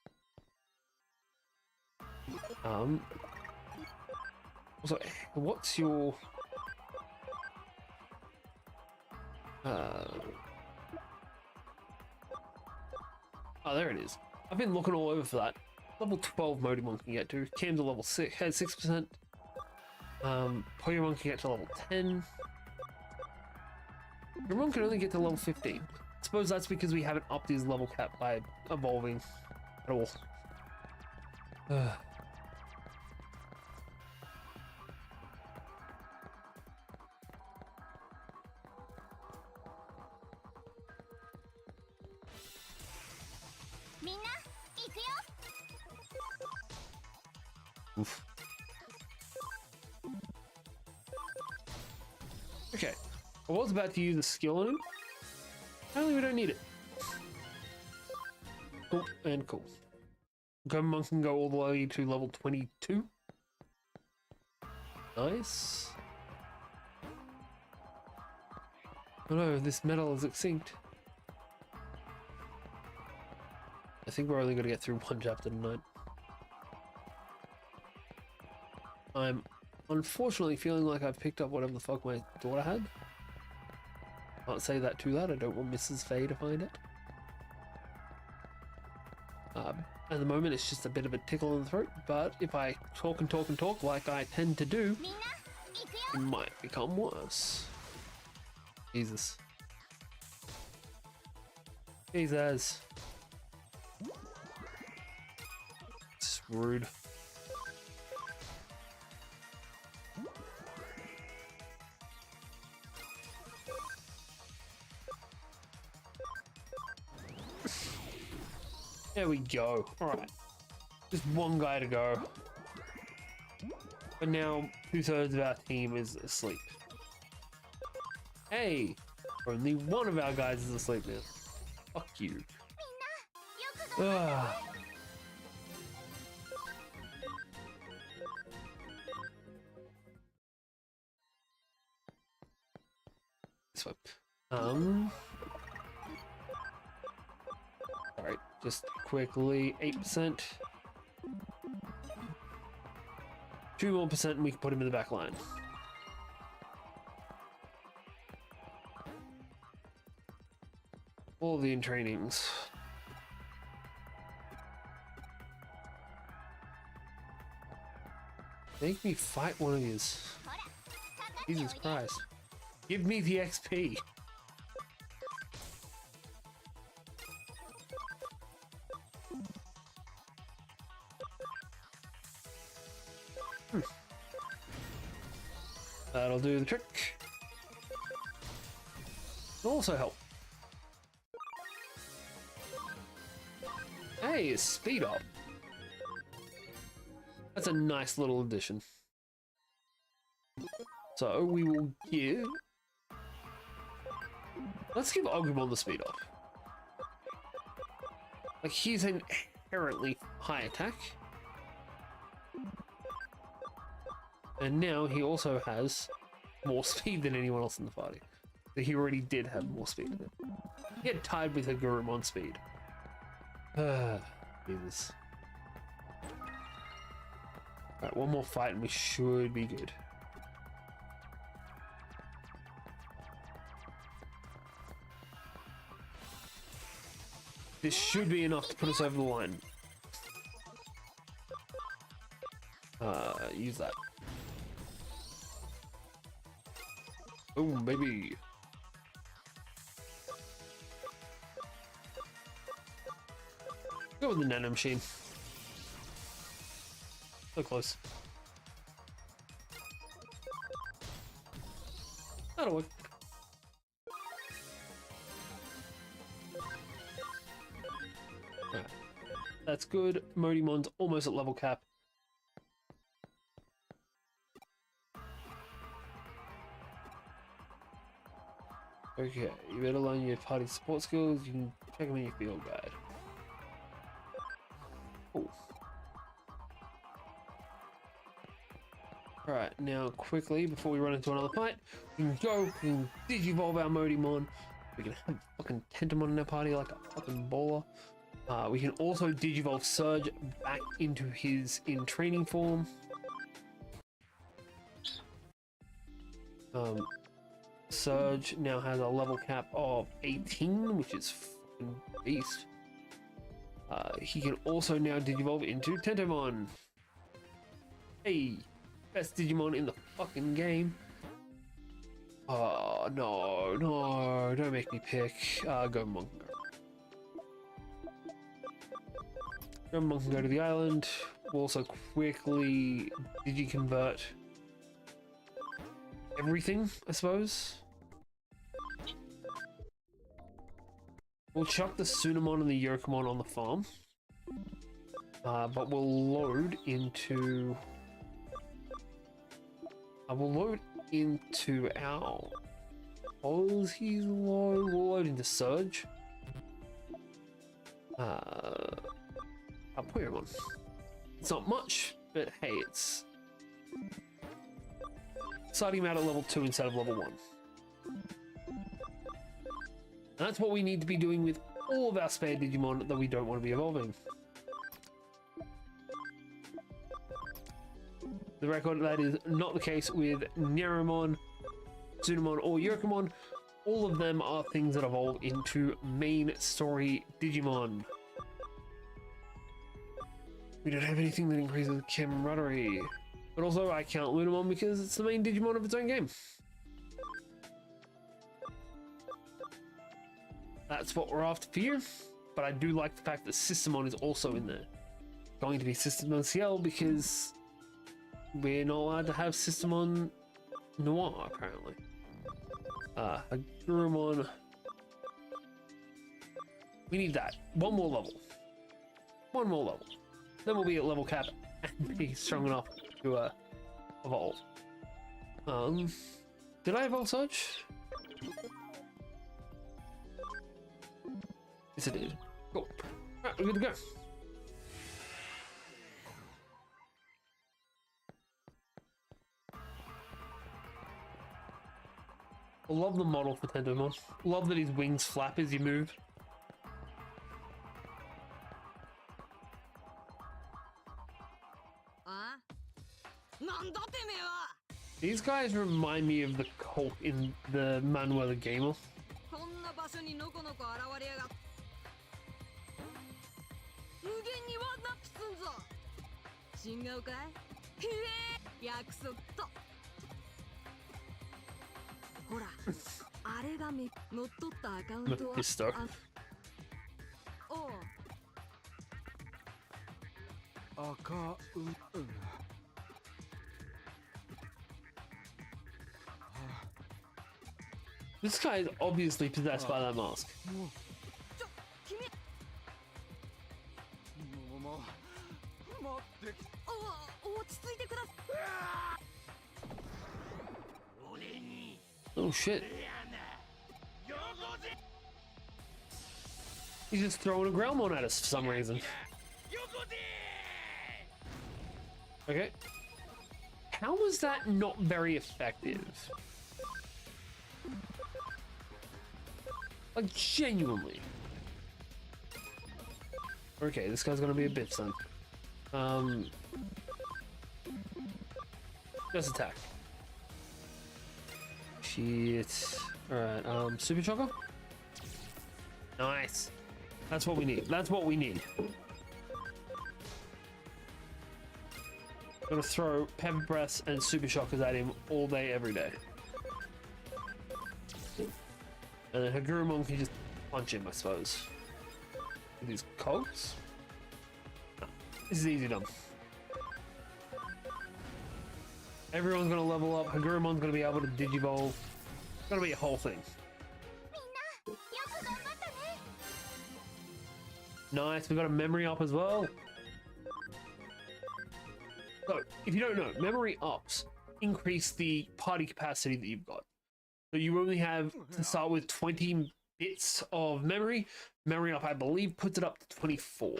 Also, what's your oh, there it is. I've been looking all over for that. Level 12 Modimon can get to. Cam's a level 6, has 6%. Poyomon can get to level 10. Gabumon can only get to level 15. I suppose that's because we haven't upped his level cap by evolving at all. Oof. Okay, I was about to use a skill on him. Apparently we don't need it. Cool and cool. Gabumon can go all the way to level 22. Nice. Oh no, this metal is extinct. I think we're only going to get through one chapter tonight. I'm unfortunately feeling like I've picked up whatever the fuck my daughter had. Can't say that too loud, I don't want Mrs. Faye to find it. At the moment it's just a bit of a tickle in the throat, but if I talk and talk and talk like I tend to do, it might become worse. Jesus. Jesus. It's rude. There we go. Alright. Just one guy to go. But now 2/3 of our team is asleep. Hey! Only one of our guys is asleep now. Fuck you. Ugh. This one. Alright, just quickly, 8%. 2 more percent and we can put him in the back line. All the trainings. Make me fight one of these. Jesus Christ. Give me the XP. That'll do the trick. It'll also help. Hey, it's speed up. That's a nice little addition. So we will give... Let's give Agumon the speed up. Like, he's inherently high attack. And now he also has more speed than anyone else in the party. So he already did have more speed. He had tied with a Gabumon speed. Jesus. Alright, one more fight and we should be good. This should be enough to put us over the line. Use that. Oh, baby. Go with the nano machine. So close. That'll work. Right. That's good. Modimon's almost at level cap. Okay, you better learn your party support skills. You can check them in your field guide. Oh. Alright, now quickly, before we run into another fight, we can digivolve our Modimon. We can have fucking Tentomon in our party like a fucking baller. We can also digivolve Surge back into his in training form. Surge now has a level cap of 18, which is fucking beast. He can also now digivolve into Tentomon. Hey, best Digimon in the fucking game. Oh, no, don't make me pick Gabumon. Gabumon can go to the island. We'll also quickly digi-convert everything, I suppose. We'll chuck the Tsunamon and the Yokomon on the farm. But we'll load into... we'll load into our... Oh, he's low. We'll load into Surge. I'll put him on. It's not much, but hey, it's... starting him out at level 2 instead of level 1. And that's what we need to be doing with all of our spare Digimon that we don't want to be evolving. The record, that is not the case with Neromon, Tsunamon, or Yokomon. All of them are things that evolve into main story Digimon. We don't have anything that increases camaraderie. But also, I count Lunamon because it's the main Digimon of its own game. That's what we're after for you. But I do like the fact that Systemon is also in there. Going to be Systemon CL because we're not allowed to have Systemon Noir, apparently. Agumon. We need that. One more level. One more level. Then we'll be at level cap and be strong enough to evolve. Did I evolve Surge? Yes, I did. Cool. Alright, we're good to go. I love the model for Tentomon. Love that his wings flap as you move. These guys remind me of the cult in the Manuel the Gamer. Mephisto. This guy is obviously possessed by that mask. Oh shit. He's just throwing a Growlmon at us for some reason. Okay. How was that not very effective? Like, genuinely. Okay, this guy's gonna be a bitch then. Just attack. Shit. Alright, Super Choco? Nice. That's what we need. That's what we need. I'm gonna throw Pepper Breaths and Super Shockers at him all day, every day. And then Agumon can just punch him, I suppose. With these cogs? No, this is easy done. Everyone's gonna level up. Agumon's gonna be able to Digivolve. It's gonna be a whole thing. Nice, we got a memory up as well. So, if you don't know, memory ups increase the party capacity that you've got. So you only have to start with 20 bits of memory. Memory up, I believe, puts it up to 24.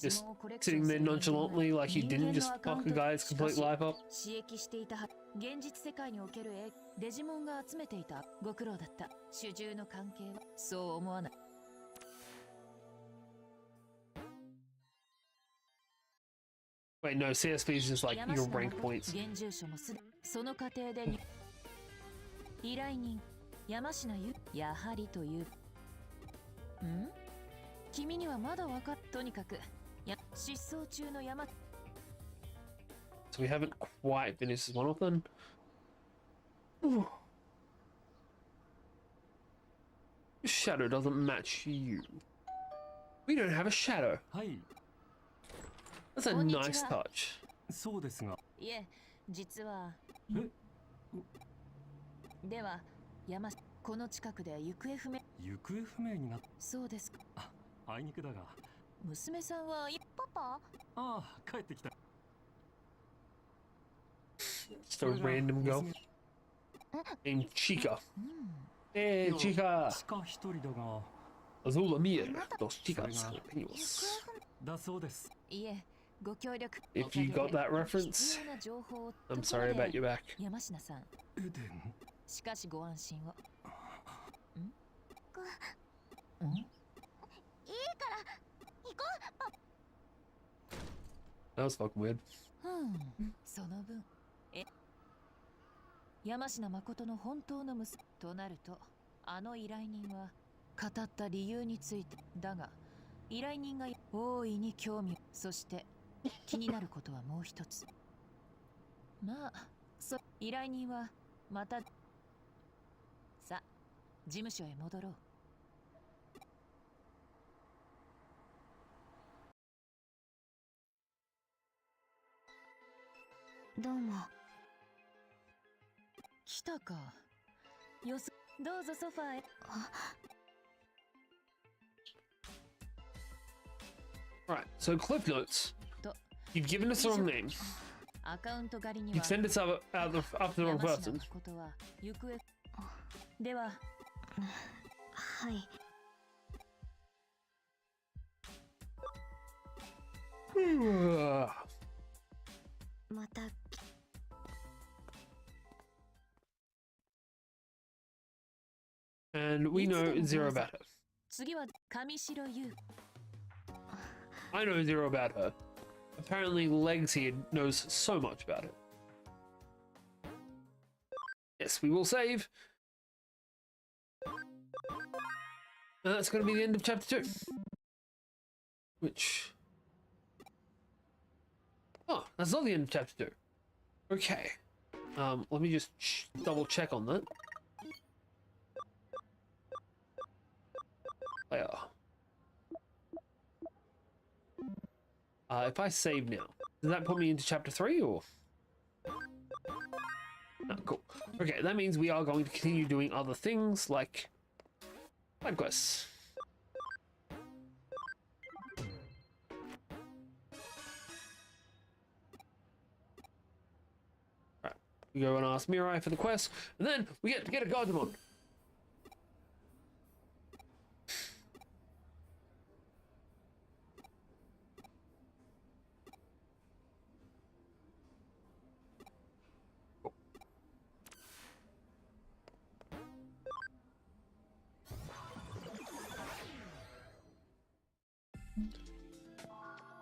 Just sitting there nonchalantly like you didn't just fuck a guy's complete life up. Wait, no, CSP is just like your rank points. 依頼人山科ゆやはりという。ん？君にはまだわかっとにかく失踪中の山。So we haven't quite finished one of them. Ooh. Your shadow doesn't match you. We don't have a shadow. That's a nice touch. そうですが。いえ、実は。では、山この近くで行方不明。行方不明になった。そうですか。あいにくだが。娘さんはパパ？ああ、帰ってきた。Just a random girl named Chica. Hey, Chica. Chica 一人だが。Azul Amir, dos chicas continuos. だそうです。いえ、ご協力。If you got that reference, I'm sorry about your back. 山科さん。エデン。しかしご安心を。いいから行こう。That was fucking weird. その分、山科誠の本当の娘となると、あの依頼人は語った理由についてだが、依頼人が大いに興味、そして気になることはもう一つ。まあ、依頼人はまた。さあ、事務所へ戻ろう。どうも。来たか。よそ、どうぞソファーへ。Right, so Cliff Notes. You've given us the wrong name. You've sent us up to the wrong person. では、はい。また。And we know zero about her. 次は上白優。I know zero about her. Apparently, Legs here knows so much about it. Yes, we will save. And that's going to be the end of chapter 2. Which... Oh, that's not the end of chapter 2. Okay. Let me just double check on that. Player. If I save now, does that put me into chapter 3 or? No, cool. Okay, that means we are going to continue doing other things like side quests. Right. We go and ask Mirai for the quest, and then we get to get a Gabumon.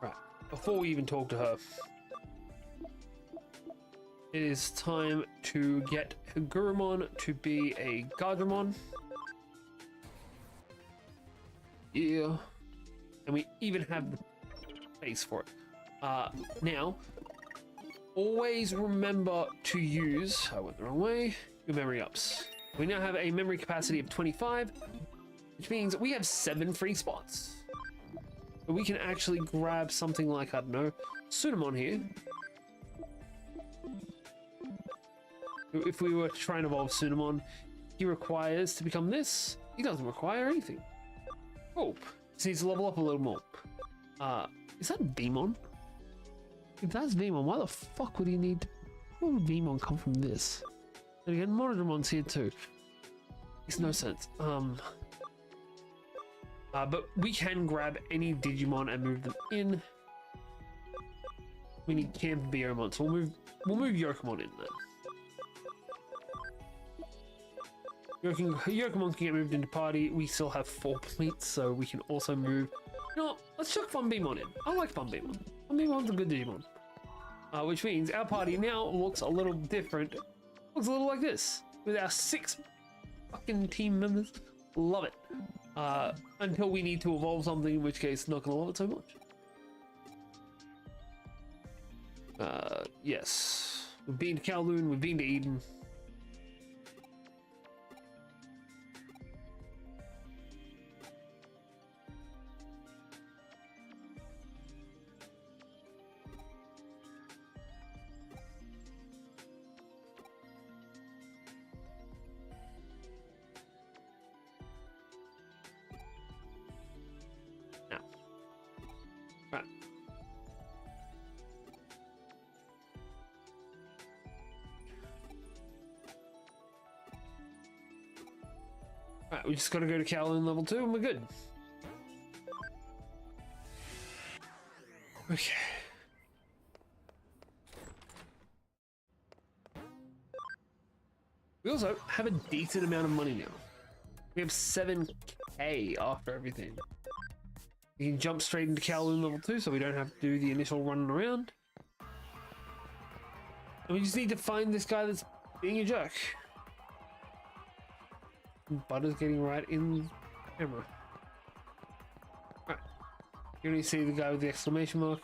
Right, before we even talk to her, it is time to get Agumon to be a Gabumon. Yeah. And we even have the space for it. Now, always remember to use, I went the wrong way, your memory ups. We now have a memory capacity of 25, which means we have 7 free spots. But we can actually grab something like, I don't know, Sunamon here. If we were to try and evolve Sunamon, he requires to become this. He doesn't require anything. Oh, just needs to level up a little more. Is that Vmon? If that's Vmon, why the fuck would he need? Where would Vmon come from this? And again, Monodremon's here too. Makes no sense. But we can grab any Digimon and move them in. We need Camp Beermon, so we'll move Yokomon in then. Yokomon can get moved into party. We still have 4 points, so we can also move. You know what? Let's chuck Funbeamon in. I like Funbeamon. Funbeamon's a good Digimon. Which means our party now looks a little different. Looks a little like this. With our 6 fucking team members. Love it. Until we need to evolve something, in which case, not gonna love it so much. Yes. We've been to Kowloon, we've been to Eden. Right, we just gotta go to Kowloon level 2 and we're good. Okay. We also have a decent amount of money now. We have 7k after everything. We can jump straight into Kowloon level 2 so we don't have to do the initial running around. And we just need to find this guy that's being a jerk. Butter's getting right in the camera. Right. You only see the guy with the exclamation mark.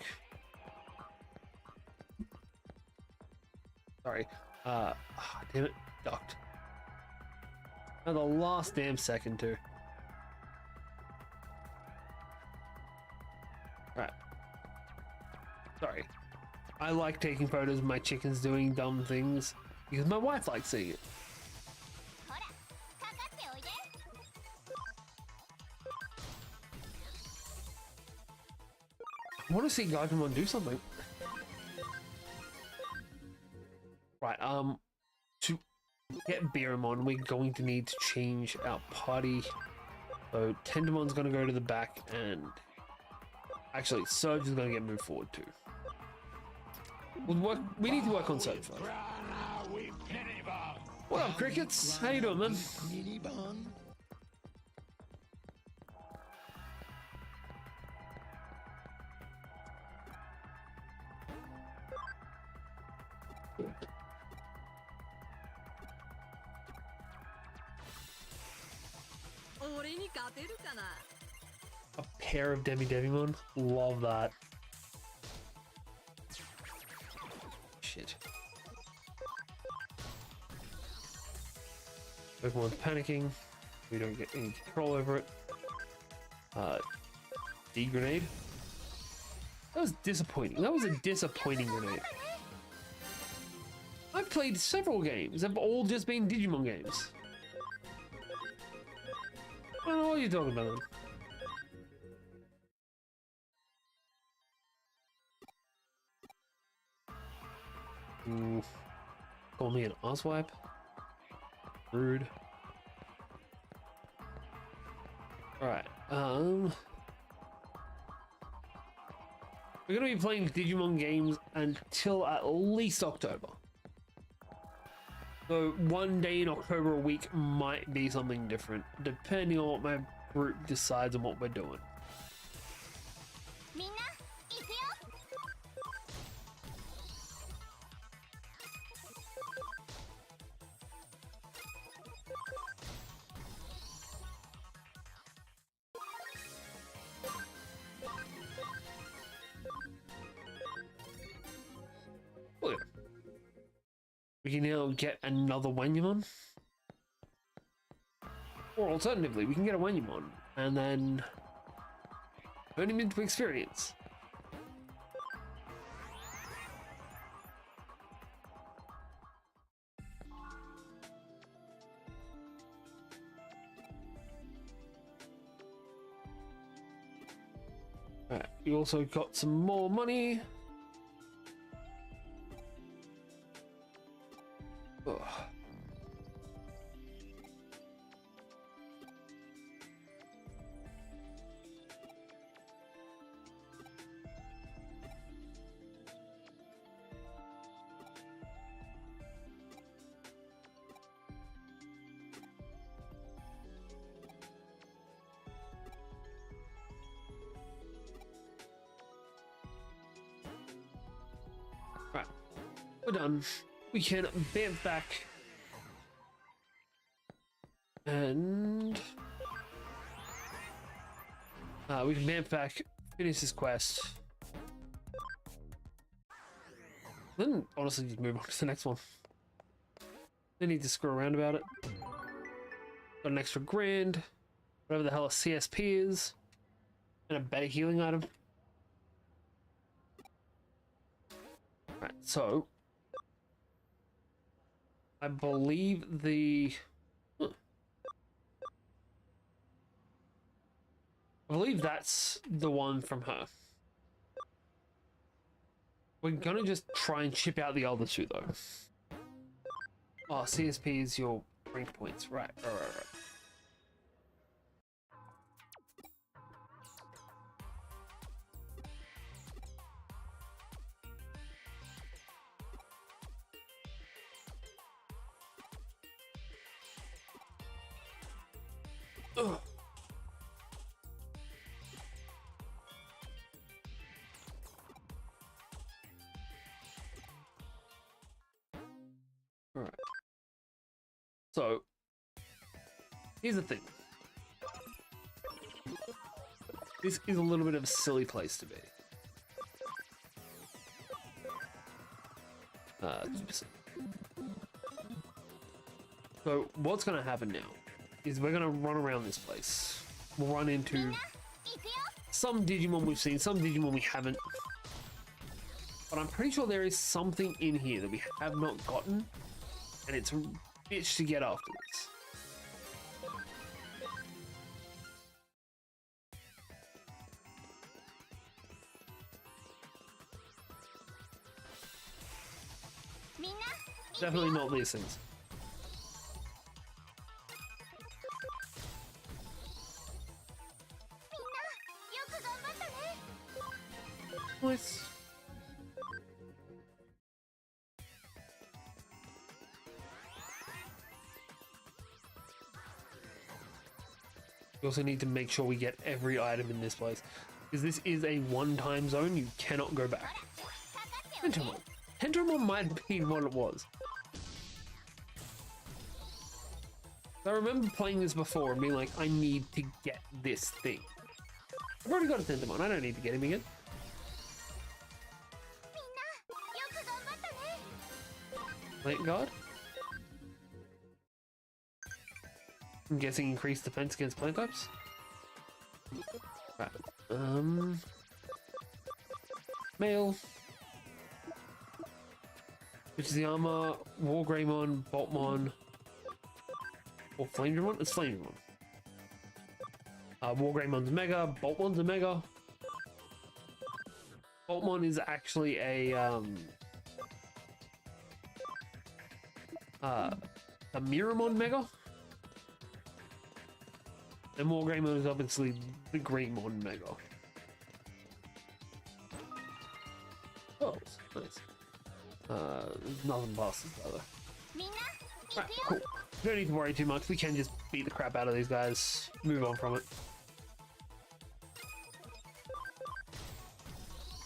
Sorry. Damn it. Ducked. Now the last damn second too. Right. Sorry. I like taking photos of my chickens doing dumb things because my wife likes seeing it. I want to see Gabumon do something. Right, to get Beermon, we're going to need to change our party. So Tendemon's going to go to the back, and actually Surge is going to get moved forward too. We need to work on Surge first. What up, Crickets? How you doing, man? A pair of Devimon? Love that. Shit. Everyone's panicking. We don't get any control over it. D-grenade. That was disappointing. That was a disappointing grenade. I've played several games. They've all just been Digimon games. I don't know what you're talking about. Ooh. Call me an asswipe. Rude. Alright, we're gonna be playing Digimon games until at least October. So one day in October a week might be something different, depending on what my group decides on what we're doing. Oh, yeah. We can now get another Wanyamon. Or alternatively, we can get a Wanyamon and then turn him into experience. Alright, we also got some more money. Ugh. Right, we're done. We can bamf back and we can bamf back, finish this quest, then honestly just move on to the next one. They need to screw around about it. Got an extra grand, whatever the hell a CSP is, and a better healing item. Right, so I believe the I believe that's the one from her. We're gonna just try and chip out the other two though. Oh, CSP is your rank points, right? Right. Ugh. All right. So here's the thing. This is a little bit of a silly place to be. So what's going to happen now is we're going to run around this place. We'll run into some Digimon we've seen, some Digimon we haven't. But I'm pretty sure there is something in here that we have not gotten, and it's a bitch to get after this. Definitely not these things. Nice. We also need to make sure we get every item in this place, because this is a one-time zone. You cannot go back. Tentomon. Tentomon might have been what it was. I remember playing this before and being like, I need to get this thing. I've already got a Tentomon. I don't need to get him again. Plant guard? I'm guessing increased defense against plant types? Right. Male. Which is the armor, War Greymon, Boltmon, or Flame Dramon? It's Flame Dramon. War Greymon's Mega, Boltmon's a Mega. Boltmon is actually a a Miramon Mega. And more Greymon is obviously the Greymon Mega. Oh, nice. Nothing past this other. Right, cool. Don't need to worry too much. We can just beat the crap out of these guys. Move on from it.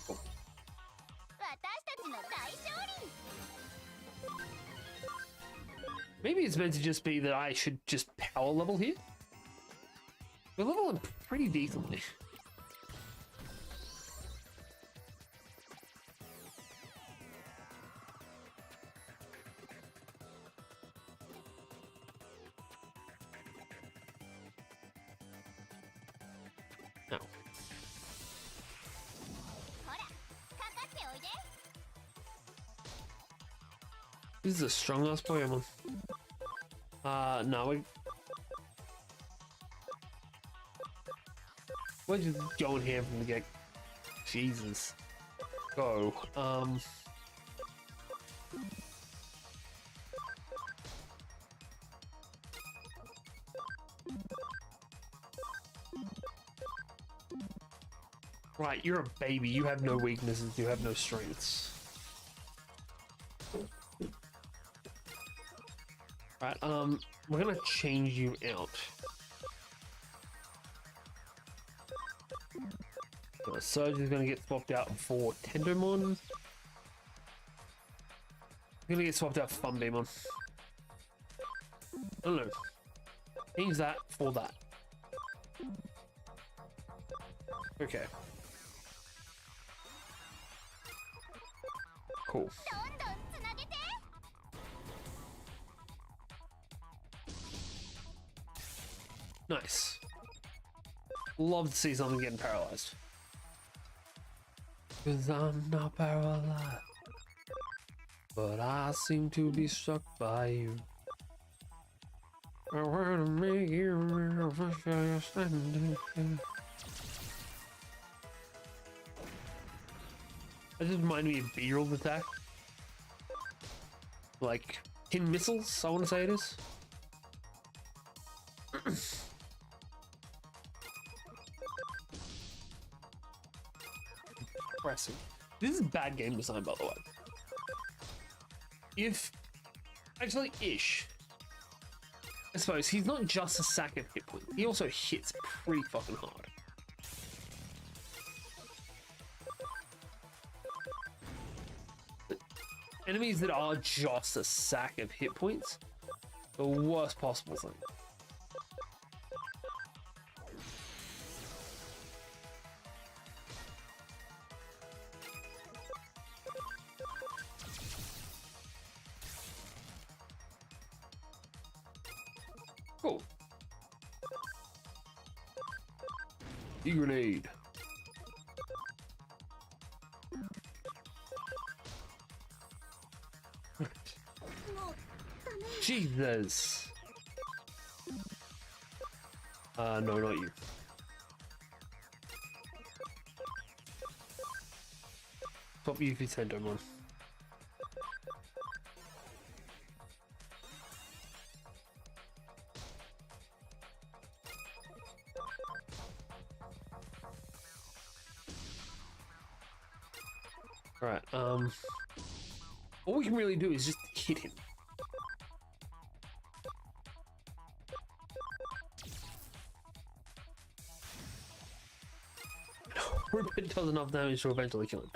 Cool. Maybe it's meant to just be that I should just power level here. We're leveling pretty decently. No. This is a strong ass Pokemon. No, we're just going here from the get. Jesus. Go. Right, you're a baby. You have no weaknesses. You have no strengths. Right, we're gonna change you out. So Surge is gonna get swapped out for Tendomon. Gonna get swapped out for Funbeamon. I don't know. Change that for that. Okay. Cool. Nice. Love to see something getting paralyzed. Cause I'm not paralyzed, but I seem to be struck by you. I wanna make you understand. That just reminded me of B-roll's attack. Like tin missiles, I want to say it is. Impressive. This is bad game design, by the way. If actually ish, I suppose he's not just a sack of hit points. He also hits pretty fucking hard. But enemies that are just a sack of hit points, the worst possible thing. Cool. E-grenade. Jesus. No, not you. Top you if you send him on. Alright, all we can really do is just hit him. Rupert does enough damage to eventually kill him.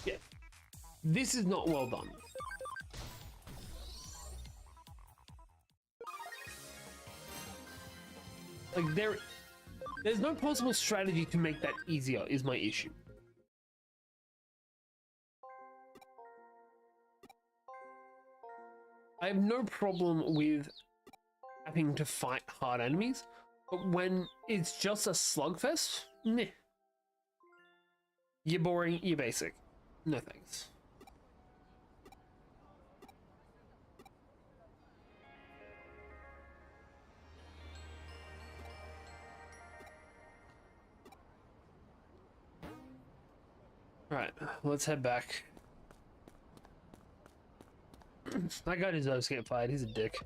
Yeah. This is not well done. Like, there's no possible strategy to make that easier, is my issue. I have no problem with having to fight hard enemies, but when it's just a slugfest, meh. You're boring, you're basic. No thanks. Alright, let's head back. That guy deserves to get fired. He's a dick.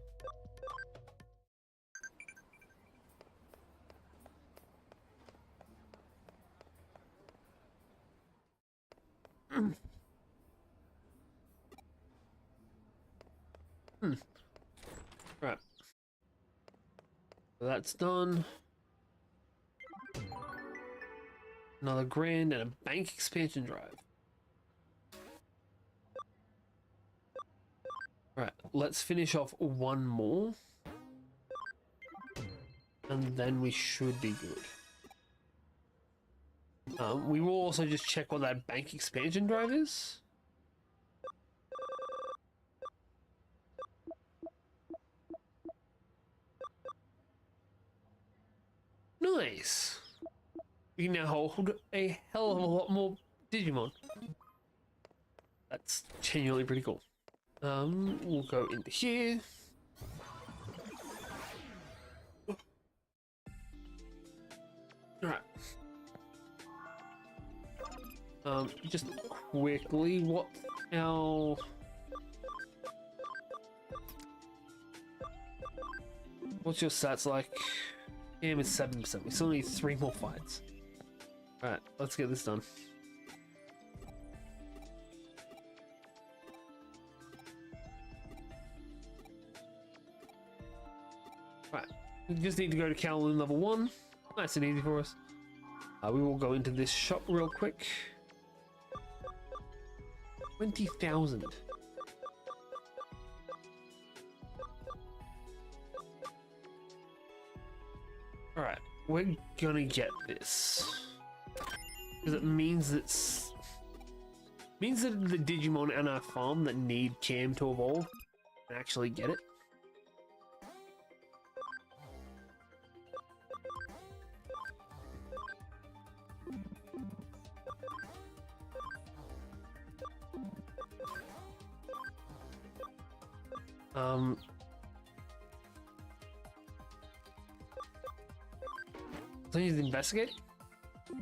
Right. So that's done. Another grand and a bank expansion drive. Right, let's finish off one more. And then we should be good. We will also just check what that bank expansion drive is. Nice. We can now hold a hell of a lot more Digimon. That's genuinely pretty cool. We'll go into here. Alright. Just quickly, what our... What's your stats like? Game is 7%. We still need 3 more fights. Alright, let's get this done. Right, we just need to go to Kowloon level 1. Nice and easy for us. We will go into this shop real quick. 20,000. Alright, we're gonna get this. Because it means that the Digimon on our farm that need Cam to evolve can actually get it. So I need to investigate. I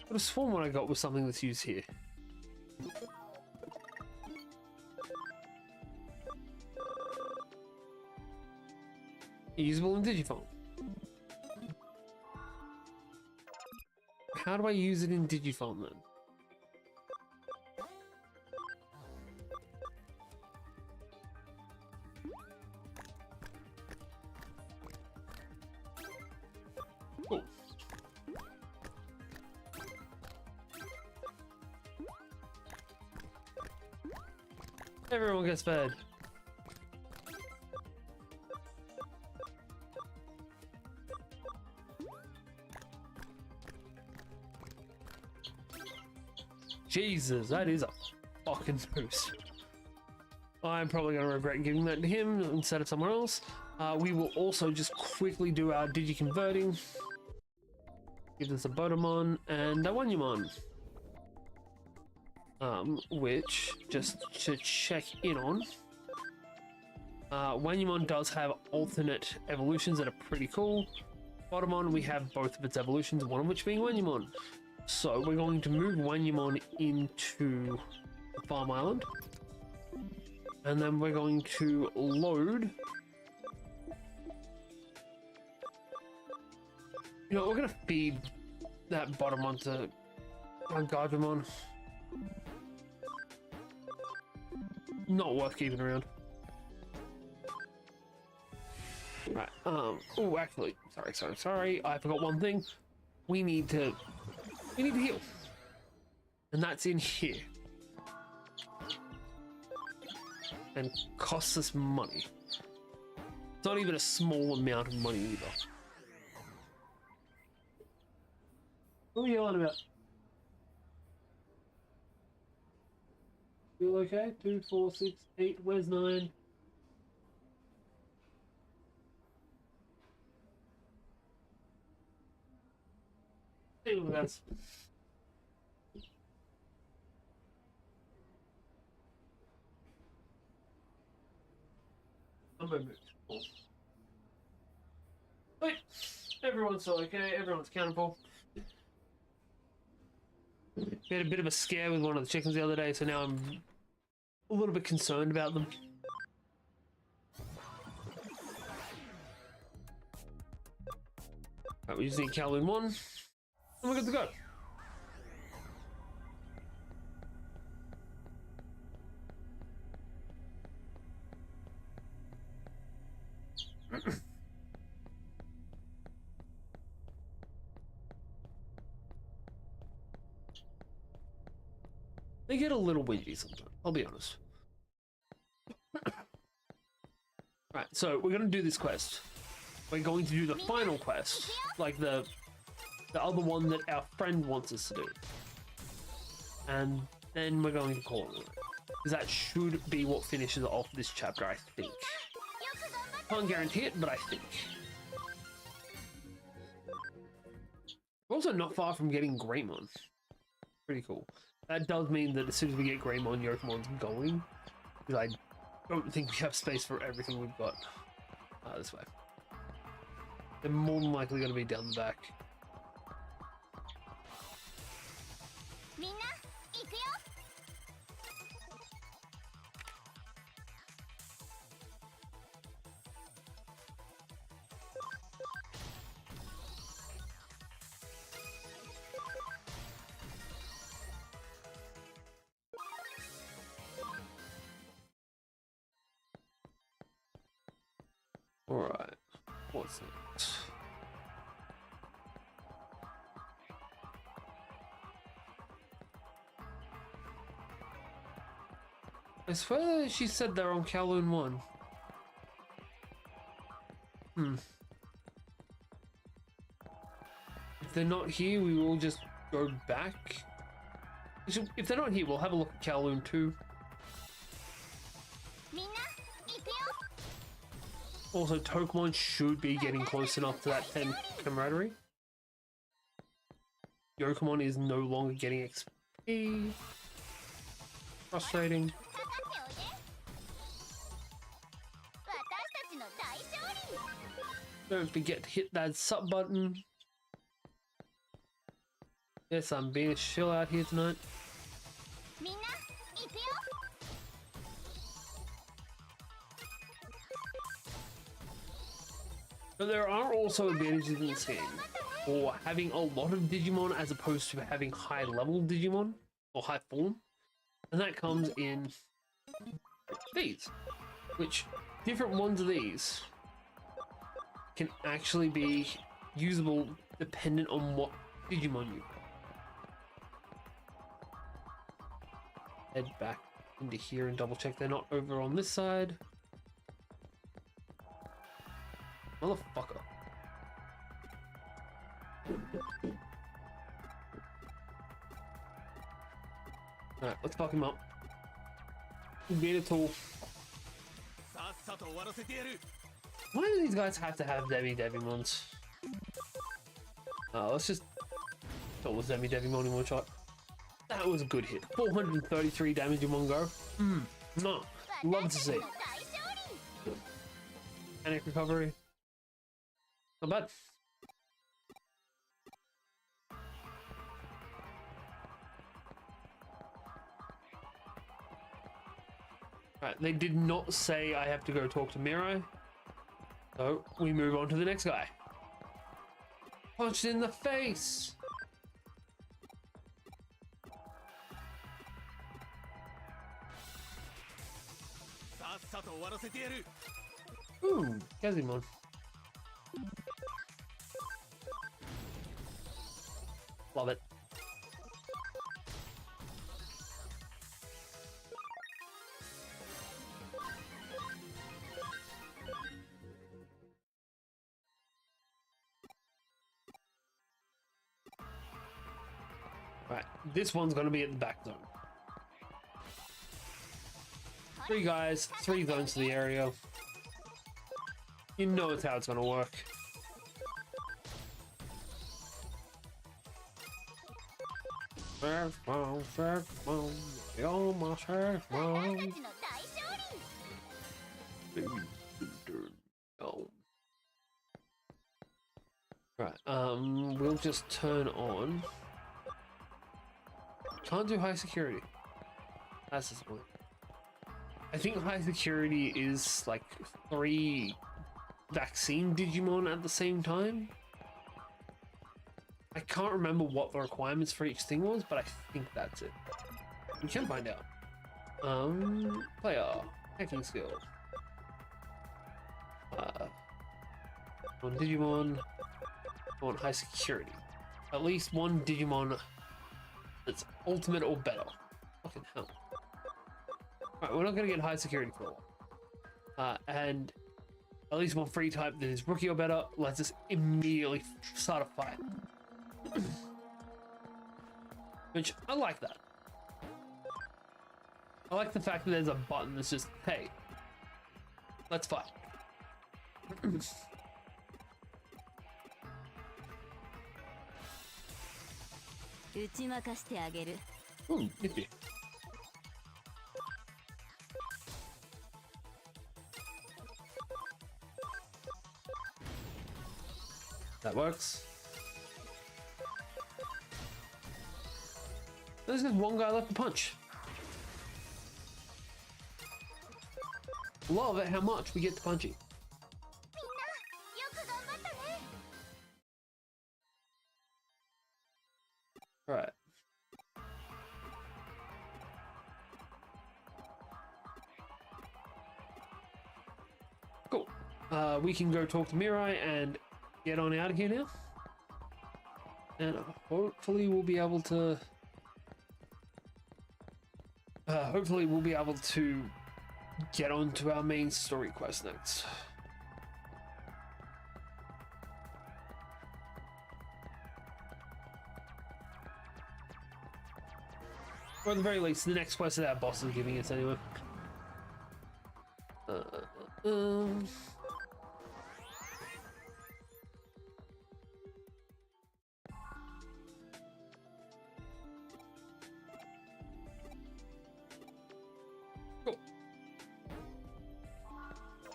could have sworn what I got was something that's used here. Usable in Digiphone. How do I use it in Digiphone then? Cool. Everyone gets fed. Jesus, that is a fucking boost. I'm probably going to regret giving that to him instead of someone else. We will also just quickly do our Digi converting. Give us a Botamon and a Wanyumon. Which, just to check in on, Wanyumon does have alternate evolutions that are pretty cool. Botamon, we have both of its evolutions, one of which being Wanyumon. So we're going to move Wanyumon into the Farm Island. And then we're going to load... You know, we're going to feed that Botamon to Gabumon. Not worth keeping around. Right, oh, actually, sorry. I forgot one thing. We need to heal. And that's in here. And costs us money. It's not even a small amount of money either. What are you yelling about? Feel okay? 2, 4, 6, 8. Where's 9? Hey, look at that. I'm gonna move. Wait, everyone's still okay. Everyone's accountable. We had a bit of a scare with one of the chickens the other day, so now I'm a little bit concerned about them. Right, we just need Kowloon 1, and we're good to go. They get a little whingy sometimes, I'll be honest. Right, so we're going to do this quest. We're going to do the final quest, like the other one that our friend wants us to do. And then we're going to call it. Because that should be what finishes off this chapter, I think. Can't guarantee it, but I think. We're also not far from getting Greymon. Pretty cool. That does mean that as soon as we get Greymon, Yokomon's going. Because I don't think we have space for everything we've got this way. They're more than likely going to be down the back. Alright, what's next? I swear she said they're on Kowloon 1. If they're not here, we will just go back. If they're not here, we'll have a look at Kowloon 2. Also, Tokumon should be getting close enough to that 10 camaraderie. Yokomon is no longer getting XP. Frustrating. Don't forget to hit that sub button. Yes, I'm being a shill out here tonight. But there are also advantages in this game for having a lot of Digimon as opposed to having high level Digimon or high form. And that comes in these, which different ones of these can actually be usable dependent on what Digimon you head back into here and double check they're not over on this side. Motherfucker. Alright, let's fuck him up. Get a tool. Why do these guys have to have Devimons? Let's just kill this Devimon in one shot. That was a good hit. 433 damage in one go. No. Love to see. Panic recovery. Not bad. Right, they did not say I have to go talk to Mirai. So we move on to the next guy. Punched in the face. Ooh, Gabumon. Love it. Right, this one's going to be at the back zone. 3 guys, 3 zones to the area. You know it's how it's going to work. Right, we'll just turn on. Can't do high security. That's the point. I think high security is like 3 vaccine Digimon at the same time. I can't remember what the requirements for each thing was, but I think that's it. We can find out. Player, hacking skill. One Digimon. I want high security. At least one Digimon that's ultimate or better. Fucking hell. Alright, we're not gonna get high security for a while. And at least one free type that is rookie or better lets us immediately start a fight. Which, I like that. I like the fact that there's a button that's just, hey, let's fight. Ooh, nippy. That works. There's just one guy left to punch. Love it how much we get to punching. Alright. Cool. We can go talk to Mirai and get on out of here now. And hopefully we'll be able to... get on to our main story quest next. Or at the very least, the next quest that our boss is giving us anyway. Cool.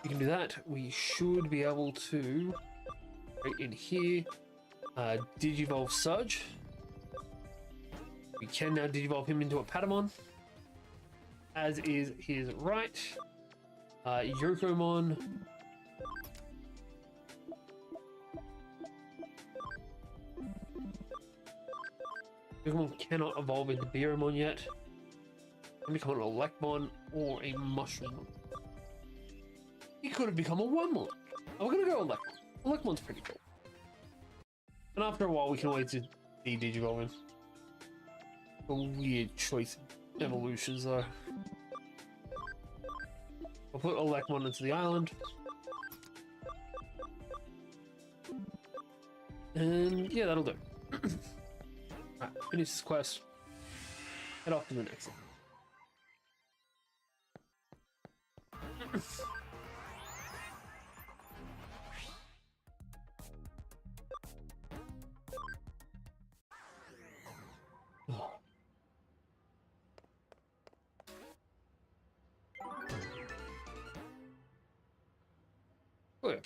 We can do that. We should be able to, right in here, Digivolve Surge. We can now Digivolve him into a Patamon, as is his right. Yokomon. Yokomon cannot evolve into Beeromon yet. Can become an Elecmon or a Mushroom. He could have become a Wormmon. We're gonna go Elecmon. Elecmon's pretty cool. And after a while, we can always de-Digivolve him. A weird choice of evolutions, though. I'll put Elecmon into the island. And yeah, that'll do. Alright, finish this quest. Head off to the next one. Oh, yeah.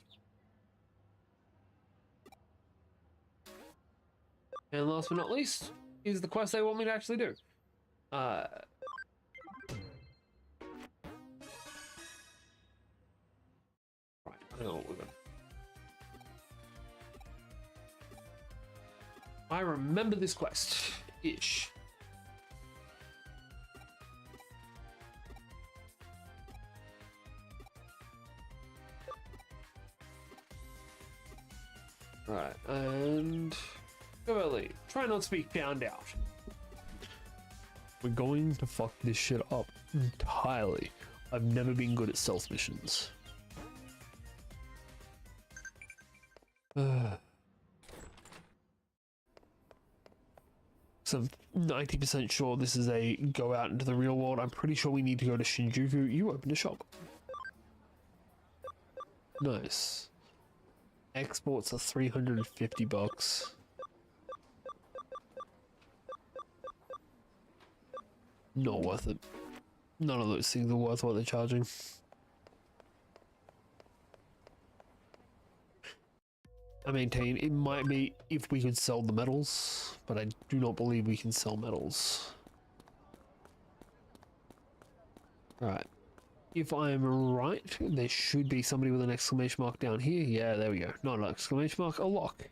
And last but not least is the quest they want me to actually do. Right, I know what we're gonna. I remember this quest ish. Right, and early. Try not to be found out. We're going to fuck this shit up entirely. I've never been good at stealth missions. So I'm 90% sure this is a go out into the real world. I'm pretty sure we need to go to Shinjuku. You opened a shop. Nice. Exports are $350. Not worth it. None of those things are worth what they're charging. I maintain it might be if we could sell the metals, but I do not believe we can sell metals. Right. if I'm right, there should be somebody with an exclamation mark down here. Yeah, there we go. Not an exclamation mark, a lock.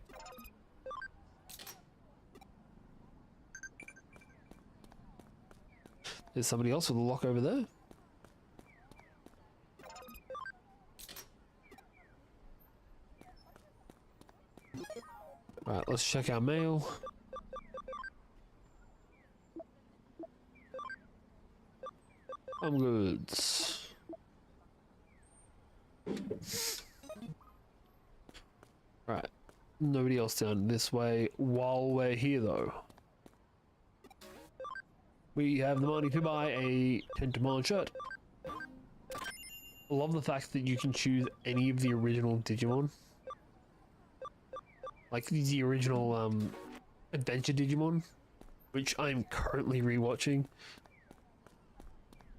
There's somebody else with a lock over there. Right, let's check our mail. I'm good. Right, nobody else down this way while we're here though. We have the money to buy a Tentamon shirt. I love the fact that you can choose any of the original Digimon. Like the original Adventure Digimon, which I'm currently rewatching.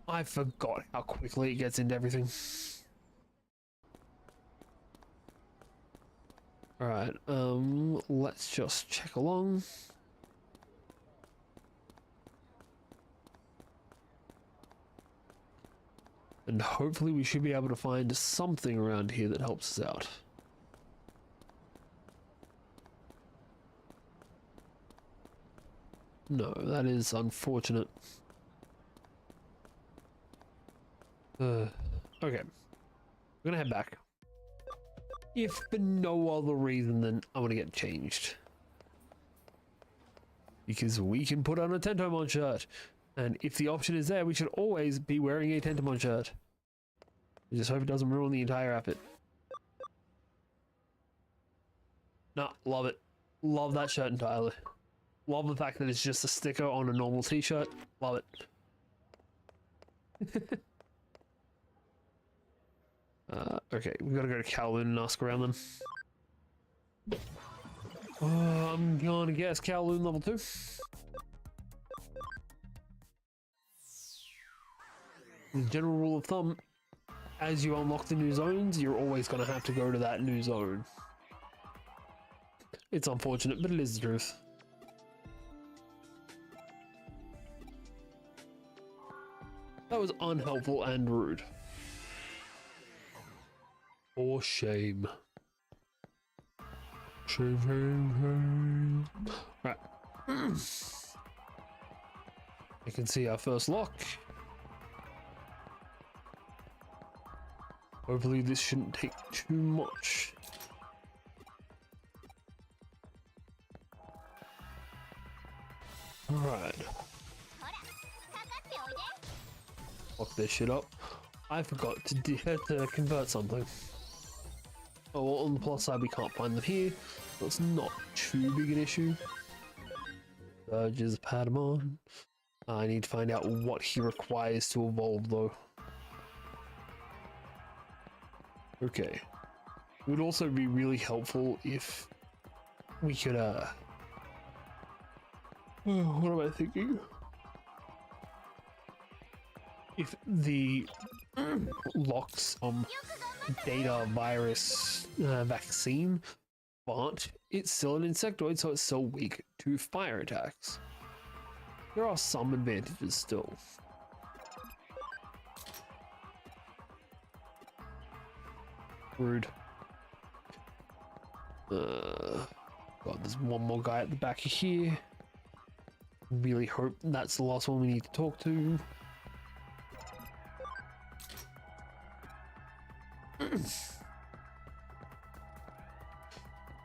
I forgot how quickly it gets into everything. Alright, let's just check along. And hopefully we should be able to find something around here that helps us out. No, that is unfortunate. Okay, we're gonna head back. If for no other reason than I want to get changed. Because we can put on a Tentomon shirt. And if the option is there, we should always be wearing a Tentomon shirt. I just hope it doesn't ruin the entire outfit. Nah, love it. Love that shirt entirely. Love the fact that it's just a sticker on a normal t-shirt. Love it. Okay, we gotta go to Kowloon and ask around then. I'm gonna guess Kowloon level 2. The general rule of thumb, as you unlock the new zones, you're always gonna have to go to that new zone. It's unfortunate, but it is the truth. That was unhelpful and rude. For shame. Shame, shame, shame. Right. You can see our first lock. Hopefully this shouldn't take too much. Alright. Lock this shit up. I forgot to convert something. Oh, well, on the plus side, we can't find them here. So it's not too big an issue. Surges Patamon. I need to find out what he requires to evolve, though. Okay. It would also be really helpful if we could, what am I thinking? If the locks data virus vaccine, but it's still an insectoid, so it's still weak to fire attacks. There are some advantages still. Rude. God, there's one more guy at the back of here. Really hope that's the last one we need to talk to.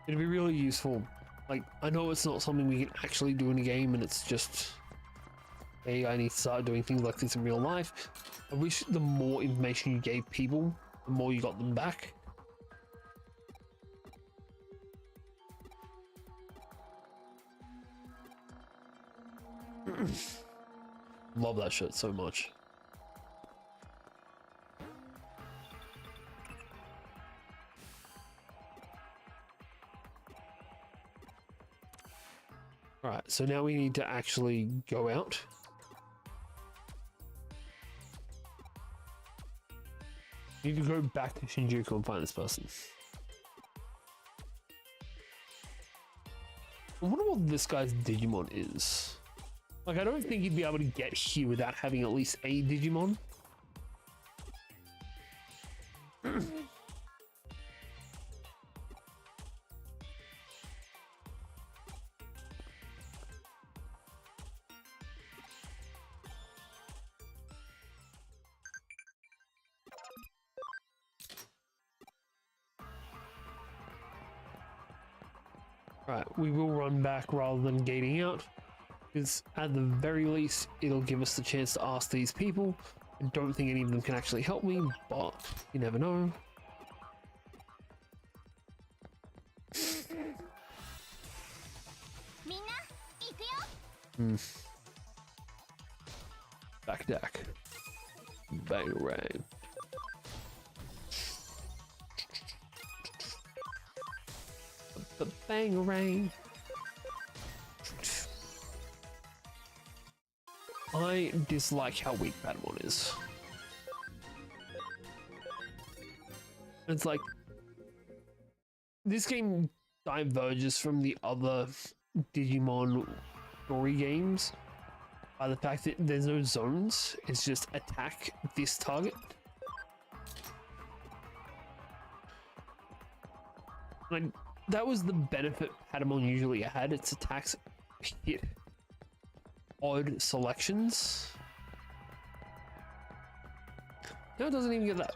It'd be really useful. Like, I know it's not something we can actually do in a game, and it's just, hey, I need to start doing things like this in real life. I wish the more information you gave people, the more you got them back. Love that shit so much. Alright, so now we need to actually go out. We need to go back to Shinjuku and find this person. I wonder what this guy's Digimon is. Like, I don't think he'd be able to get here without having at least a Digimon. Right, we will run back rather than gating out, because at the very least, it'll give us the chance to ask these people. I don't think any of them can actually help me, but you never know. Back deck. Bangarang. The bangarang. I dislike how weak Patamon is. It's like this game diverges from the other Digimon Story games by the fact that there's no zones. It's just attack this target. Like, that was the benefit Patamon usually had. Its attacks hit odd selections. No, it doesn't even get that.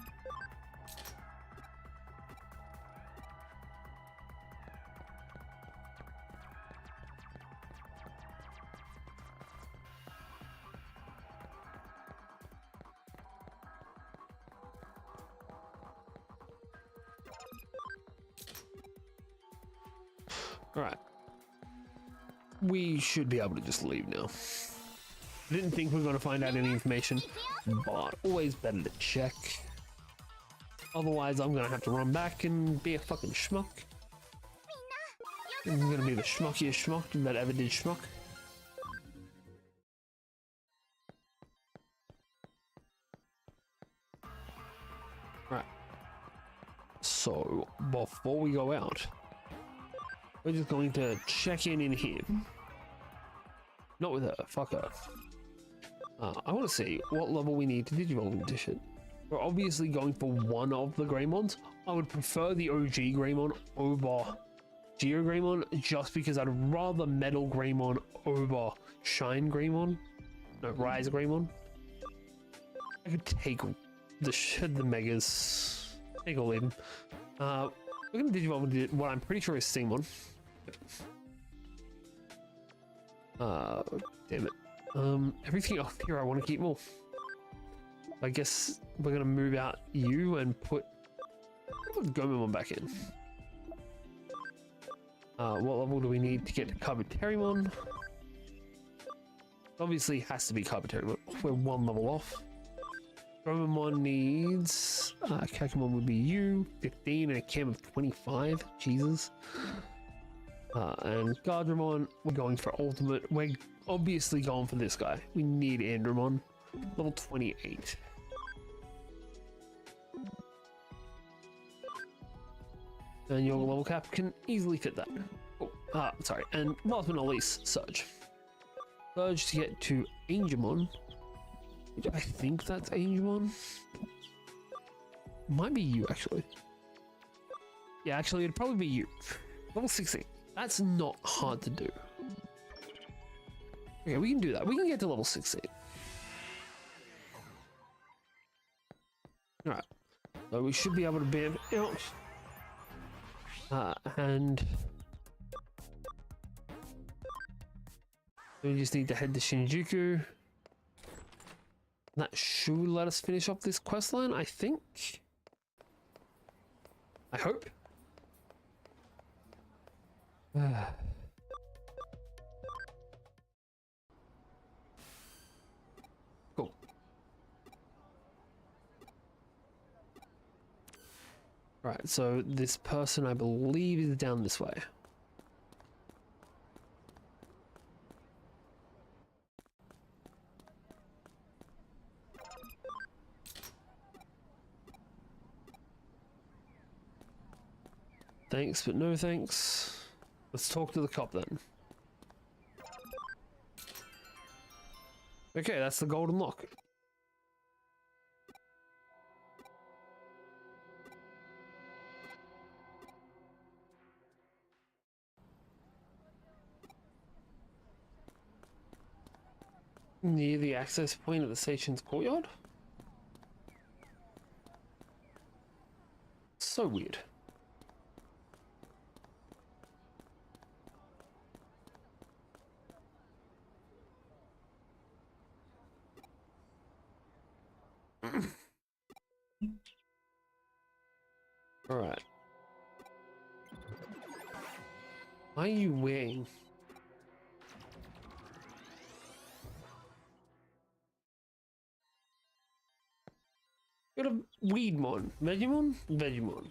All right. We should be able to just leave now. I didn't think we were going to find out any information, but always better to check. Otherwise, I'm going to have to run back and be a fucking schmuck. I'm going to be the schmuckiest schmuck that ever did schmuck. Right. So, before we go out, we're just going to check in here. Not with her, fuck her. I want to see what level we need to Digivolve into shit. We're obviously going for one of the Greymons. I would prefer the OG Greymon over Geo Greymon, just because I'd rather Metal Greymon over Shine Greymon. No, Rise Greymon. I could take the Megas. Take or leave them. We're going to Digivolve into what I'm pretty sure is Stingmon. Damn it. Everything up here I want to keep more. I guess we're gonna move out you and put Gabumon back in. What level do we need to get to Kabuterimon? Obviously has to be Kabuterimon. We're one level off. Gabumon needs Kakumon would be you, 15 and a chem of 25. Jesus. And Gardramon, we're going for ultimate. We're obviously going for this guy. We need Andromon, level 28. And your level cap can easily fit that. Oh, sorry. And last but not least, Surge. Surge to get to Angemon. I think that's Angemon. Might be you, actually. Yeah, actually, it'd probably be you. Level 16. That's not hard to do. Okay, we can do that. We can get to level 16. Alright. So we should be able to bam out. And we just need to head to Shinjuku. That should let us finish up this quest line, I think. I hope. Cool. Right, so this person I believe is down this way. Thanks, but no thanks. Let's talk to the cop then. Okay, that's the golden lock. Near the access point of the station's courtyard? So weird. Alright. Why are you wearing? Got a Weedmon. Vegemon? Vegemon.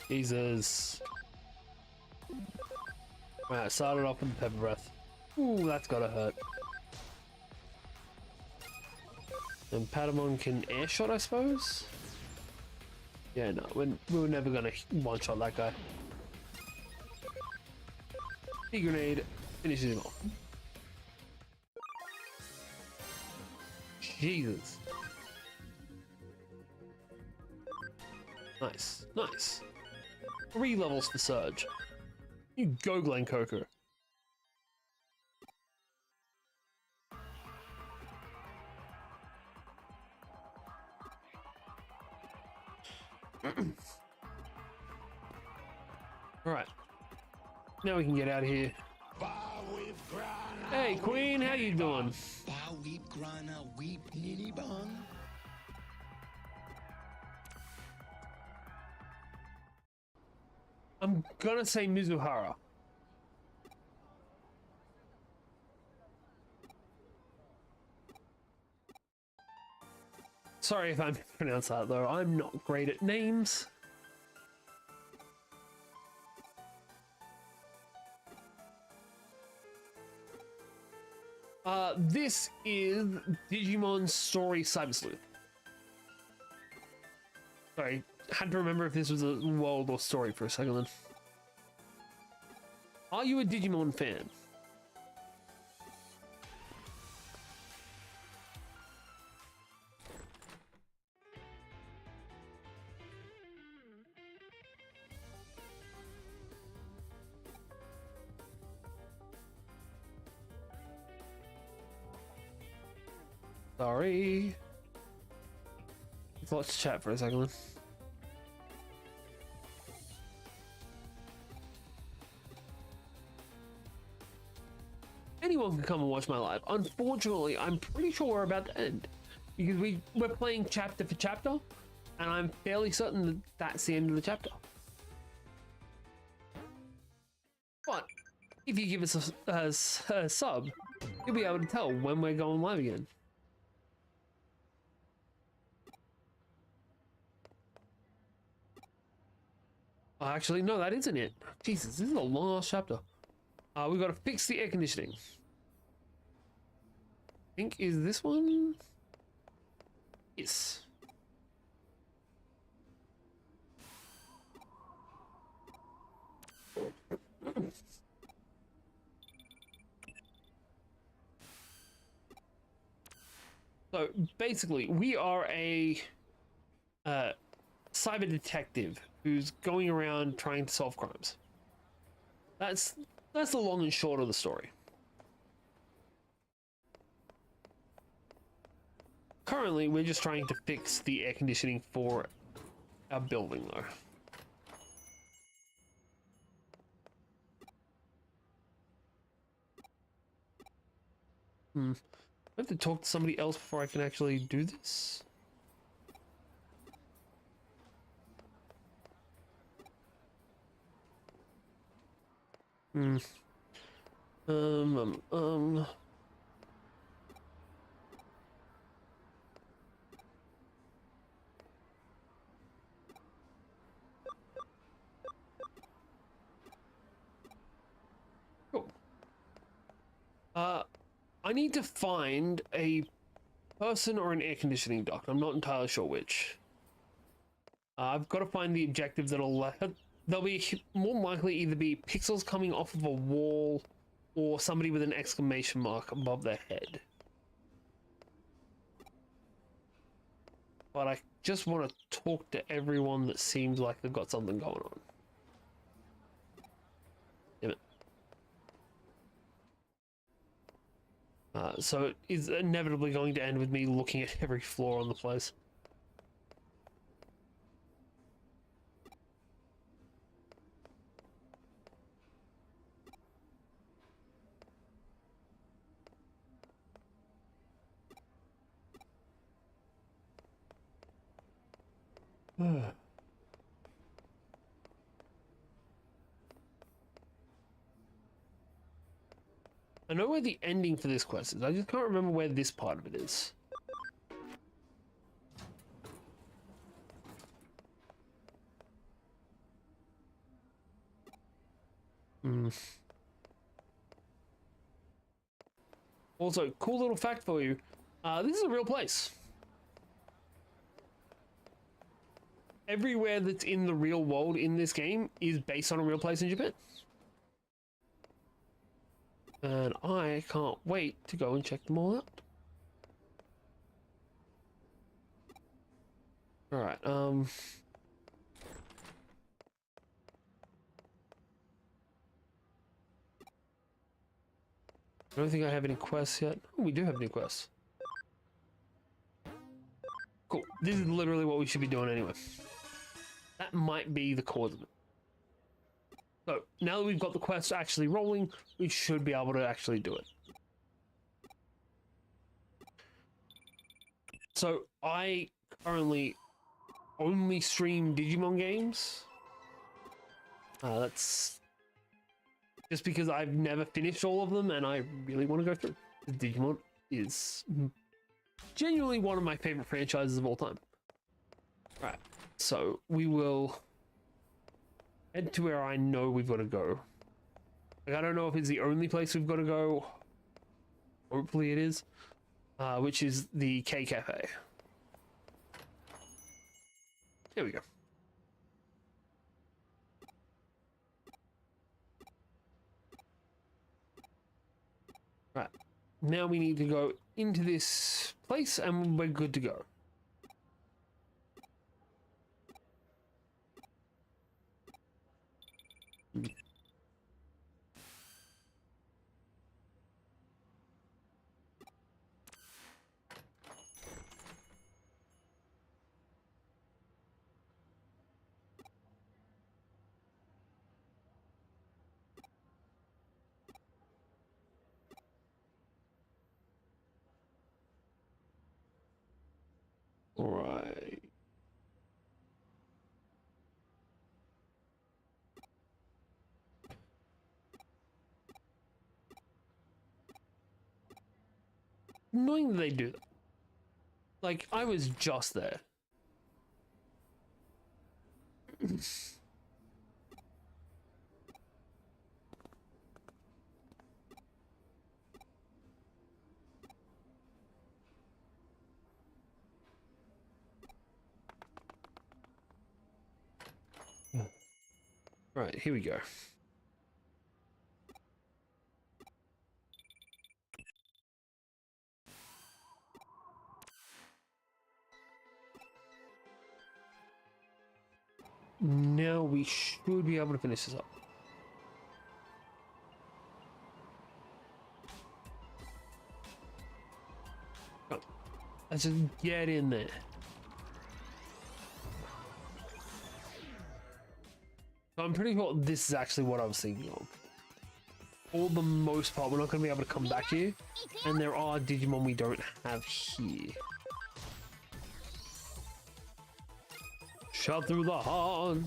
Jesus. Right, started off with the pepper breath. Ooh, that's gotta hurt. And Patamon can air shot, I suppose? Yeah, no, we were never gonna one-shot that guy. Big grenade finishes him off. Jesus. Nice, nice. 3 levels for Surge. You go, Glen Coco. Alright. Now we can get out of here. Hey, Queen, how you doing? I'm gonna say Mizuhara. Sorry if I mispronounced that though, I'm not great at names. This is Digimon Story Cyber Sleuth. Sorry, had to remember if this was a world or story for a second then. Are you a Digimon fan? Sorry. Let's chat for a second then. Anyone can come and watch my live. Unfortunately, I'm pretty sure we're about to end because we're playing chapter for chapter, and I'm fairly certain that that's the end of the chapter. But if you give us a sub, you'll be able to tell when we're going live again. Oh, actually, no, that isn't it. Jesus, this is a long ass chapter. We've got to fix the air conditioning. I think is this one? Yes. So basically, we are a cyber detective who's going around trying to solve crimes. That's the long and short of the story. Currently, we're just trying to fix the air conditioning for our building, though. I have to talk to somebody else before I can actually do this. Cool. I need to find a person or an air conditioning duct. I'm not entirely sure which. I've got to find the objective that'll there'll be more likely either be pixels coming off of a wall or somebody with an exclamation mark above their head. but I just want to talk to everyone that seems like they've got something going on. Damn it. So it is inevitably going to end with me looking at every floor on the place. I know where the ending for this quest is. I just can't remember where this part of it is. Also, cool little fact for you. This is a real place. Everywhere that's in the real world in this game is based on a real place in Japan. And I can't wait to go and check them all out. Alright, I don't think I have any quests yet. Oh, we do have any quests. Cool. This is literally what we should be doing anyway. That might be the cause of it. So, now that we've got the quest actually rolling, we should be able to actually do it. So, I currently only stream Digimon games. That's just because I've never finished all of them and I really want to go through. Digimon is genuinely one of my favorite franchises of all time. Alright, so we will head to where I know we've got to go. Like, I don't know if it's the only place we've got to go. Hopefully it is. Which is the K Cafe. Here we go. Right. Now we need to go into this place and we're good to go. All right. Annoying that they do that. Like, I was just there. Right, here we go. Now we should be able to finish this up. Come on. Let's just get in there. So I'm pretty sure this is actually what I was thinking of. For the most part, we're not going to be able to come back here. And there are Digimon we don't have here. Shot through the horn.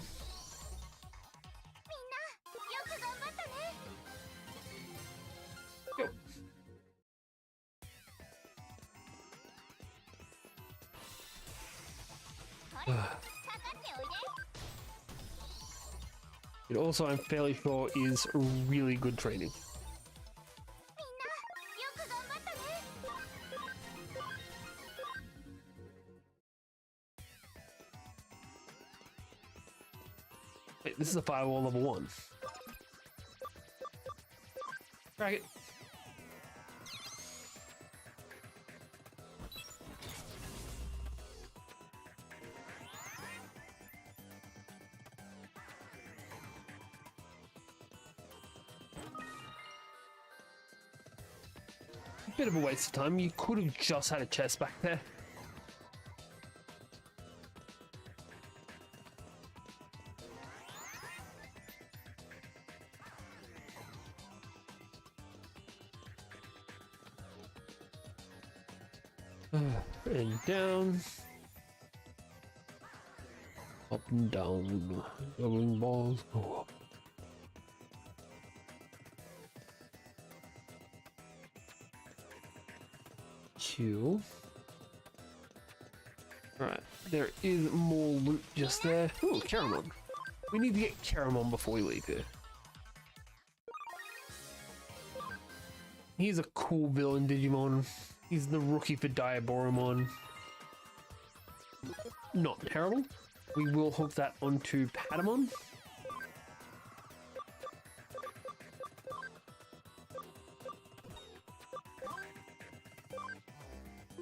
Go. It also, I'm fairly sure, is really good training. Wait, this is a firewall level 1. Crack it. bit of a waste of time. You could have just had a chest back there. And down. Up and down. Going balls go up. Q. Right, there is more loot just there. Ooh, Caramon. We need to get Caramon before we leave here. He's a cool villain Digimon. He's the rookie for Diaboromon. Not terrible. We will hook that onto Patamon.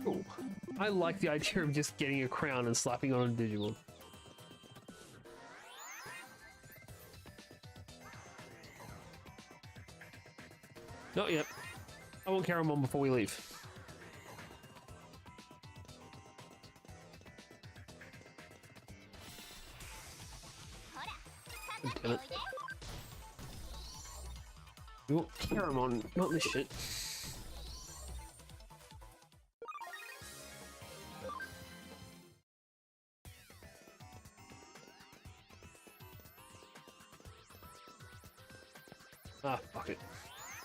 Ooh, I like the idea of just getting a crown and slapping on a Digimon. Not yet. I want Caramon before we leave. Damn it. You want Caramon, not this shit. Ah, fuck it.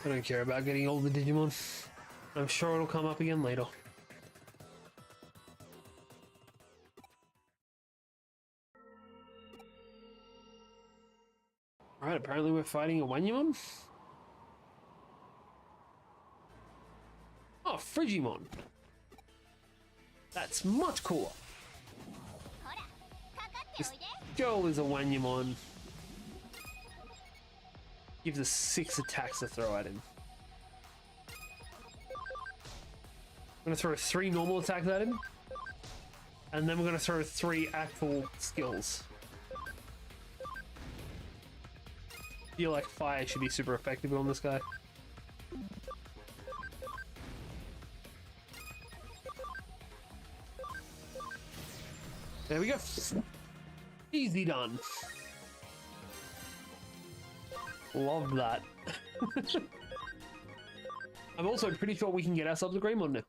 I don't care about getting all the Digimon. I'm sure it'll come up again later. Alright, apparently we're fighting a Wanyamon. Oh, Frigimon. That's much cooler. This girl is a Wanyamon. Gives us 6 attacks to throw at him. I'm gonna throw 3 normal attacks at him. And then we're gonna throw 3 actual skills. I feel like fire should be super effective on this guy. There we go. Easy done. Love that. I'm also pretty sure we can get ourselves a Greymon now.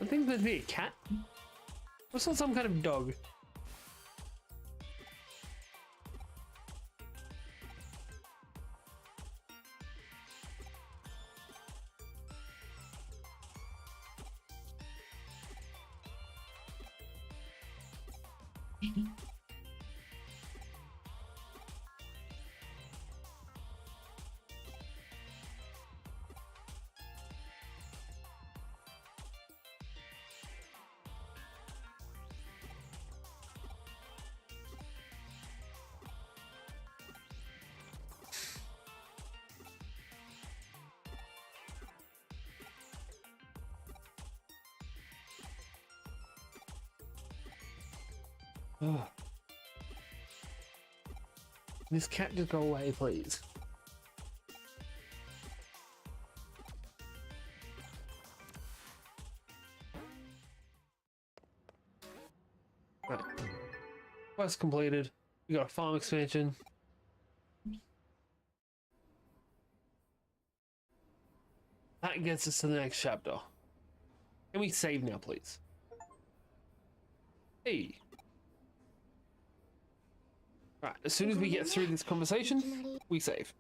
I think that'd be a cat. What's on some kind of dog? Oh. This cat just go away, please. Right. Quest completed. We got a farm expansion. That gets us to the next chapter. Can we save now, please? Hey. Right, as soon as we get through this conversation, we save.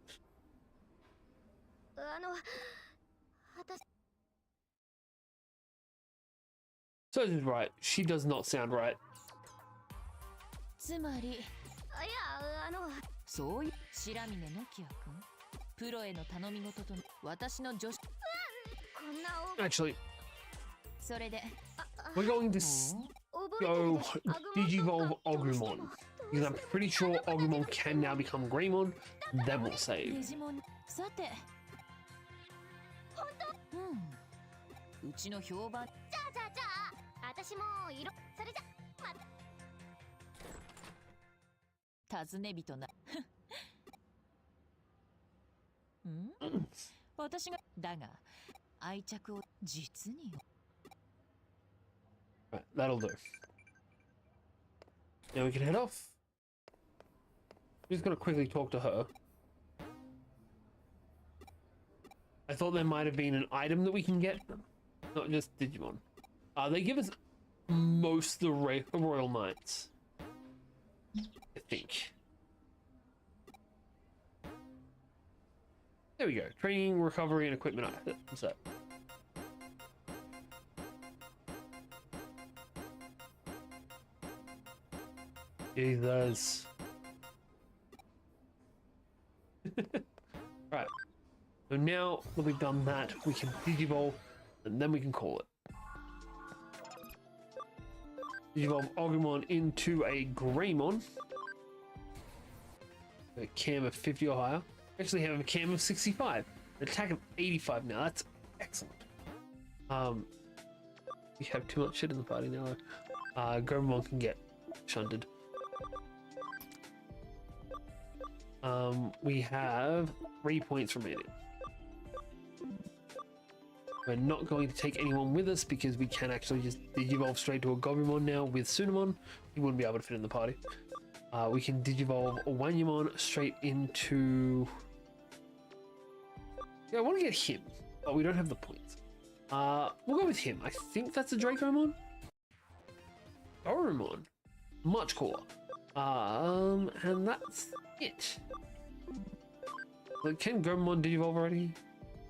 So is right. She does not sound right. つまり、そういう白峰のきやくん、プロへの頼み事と私の助手。Actually, それで、 we're going to go Digivolve Agumon. Because I'm pretty sure Agumon can now become Greymon. Then we'll save. デジモンさてうちの評判じゃあ私も色それじゃ尋ね人な私がだが愛着を実に Right, that'll do. Now we can head off. Just gonna quickly talk to her. I thought there might have been an item that we can get, not just Digimon. They give us most of the Royal Knights, I think. There we go. Training, recovery, and equipment. What's that? Jesus. Right. So now that we've done that, we can Digivolve, and then we can call it. Digivolve Agumon into a Greymon. A cam of 50 or higher. Actually have a cam of 65. An attack of 85 now. That's excellent. We have too much shit in the party now. Gabumon can get shunted. We have 3 points remaining. We're not going to take anyone with us because we can actually just Digivolve straight to a Gabumon now with Sunamon. He wouldn't be able to fit in the party. We can Digivolve a Wanyamon straight into... Yeah, I want to get him, but we don't have the points. We'll go with him. I think that's a Dracomon. Dorumon. Much cooler. And that's it. Like, can Gabumon Digivolve already?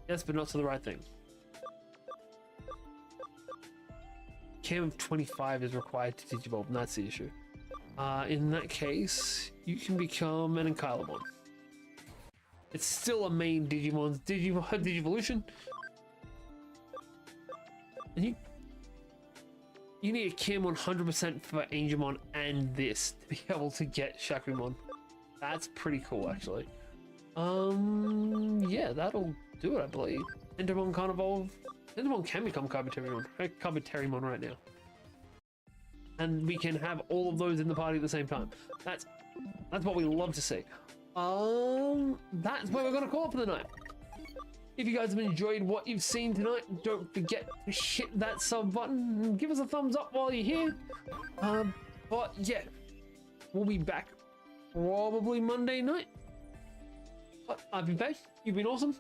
Yes, but not to the right thing. Cam of 25 is required to Digivolve, and that's the issue. In that case, you can become an Ikebukuro. It's still a main Digimon's Digivolution. And you need a Cam 100% for Angemon and this to be able to get Shakumon. That's pretty cool, actually. Yeah, that'll do it, I believe. Endermon can't evolve. Endermon can become Kabuterimon right now. And we can have all of those in the party at the same time. That's what we love to see. That's where we're gonna call it for the night. If you guys have enjoyed what you've seen tonight, don't forget to hit that sub button and give us a thumbs up while you're here. But yeah, we'll be back probably Monday night. But I've been back. You've been awesome.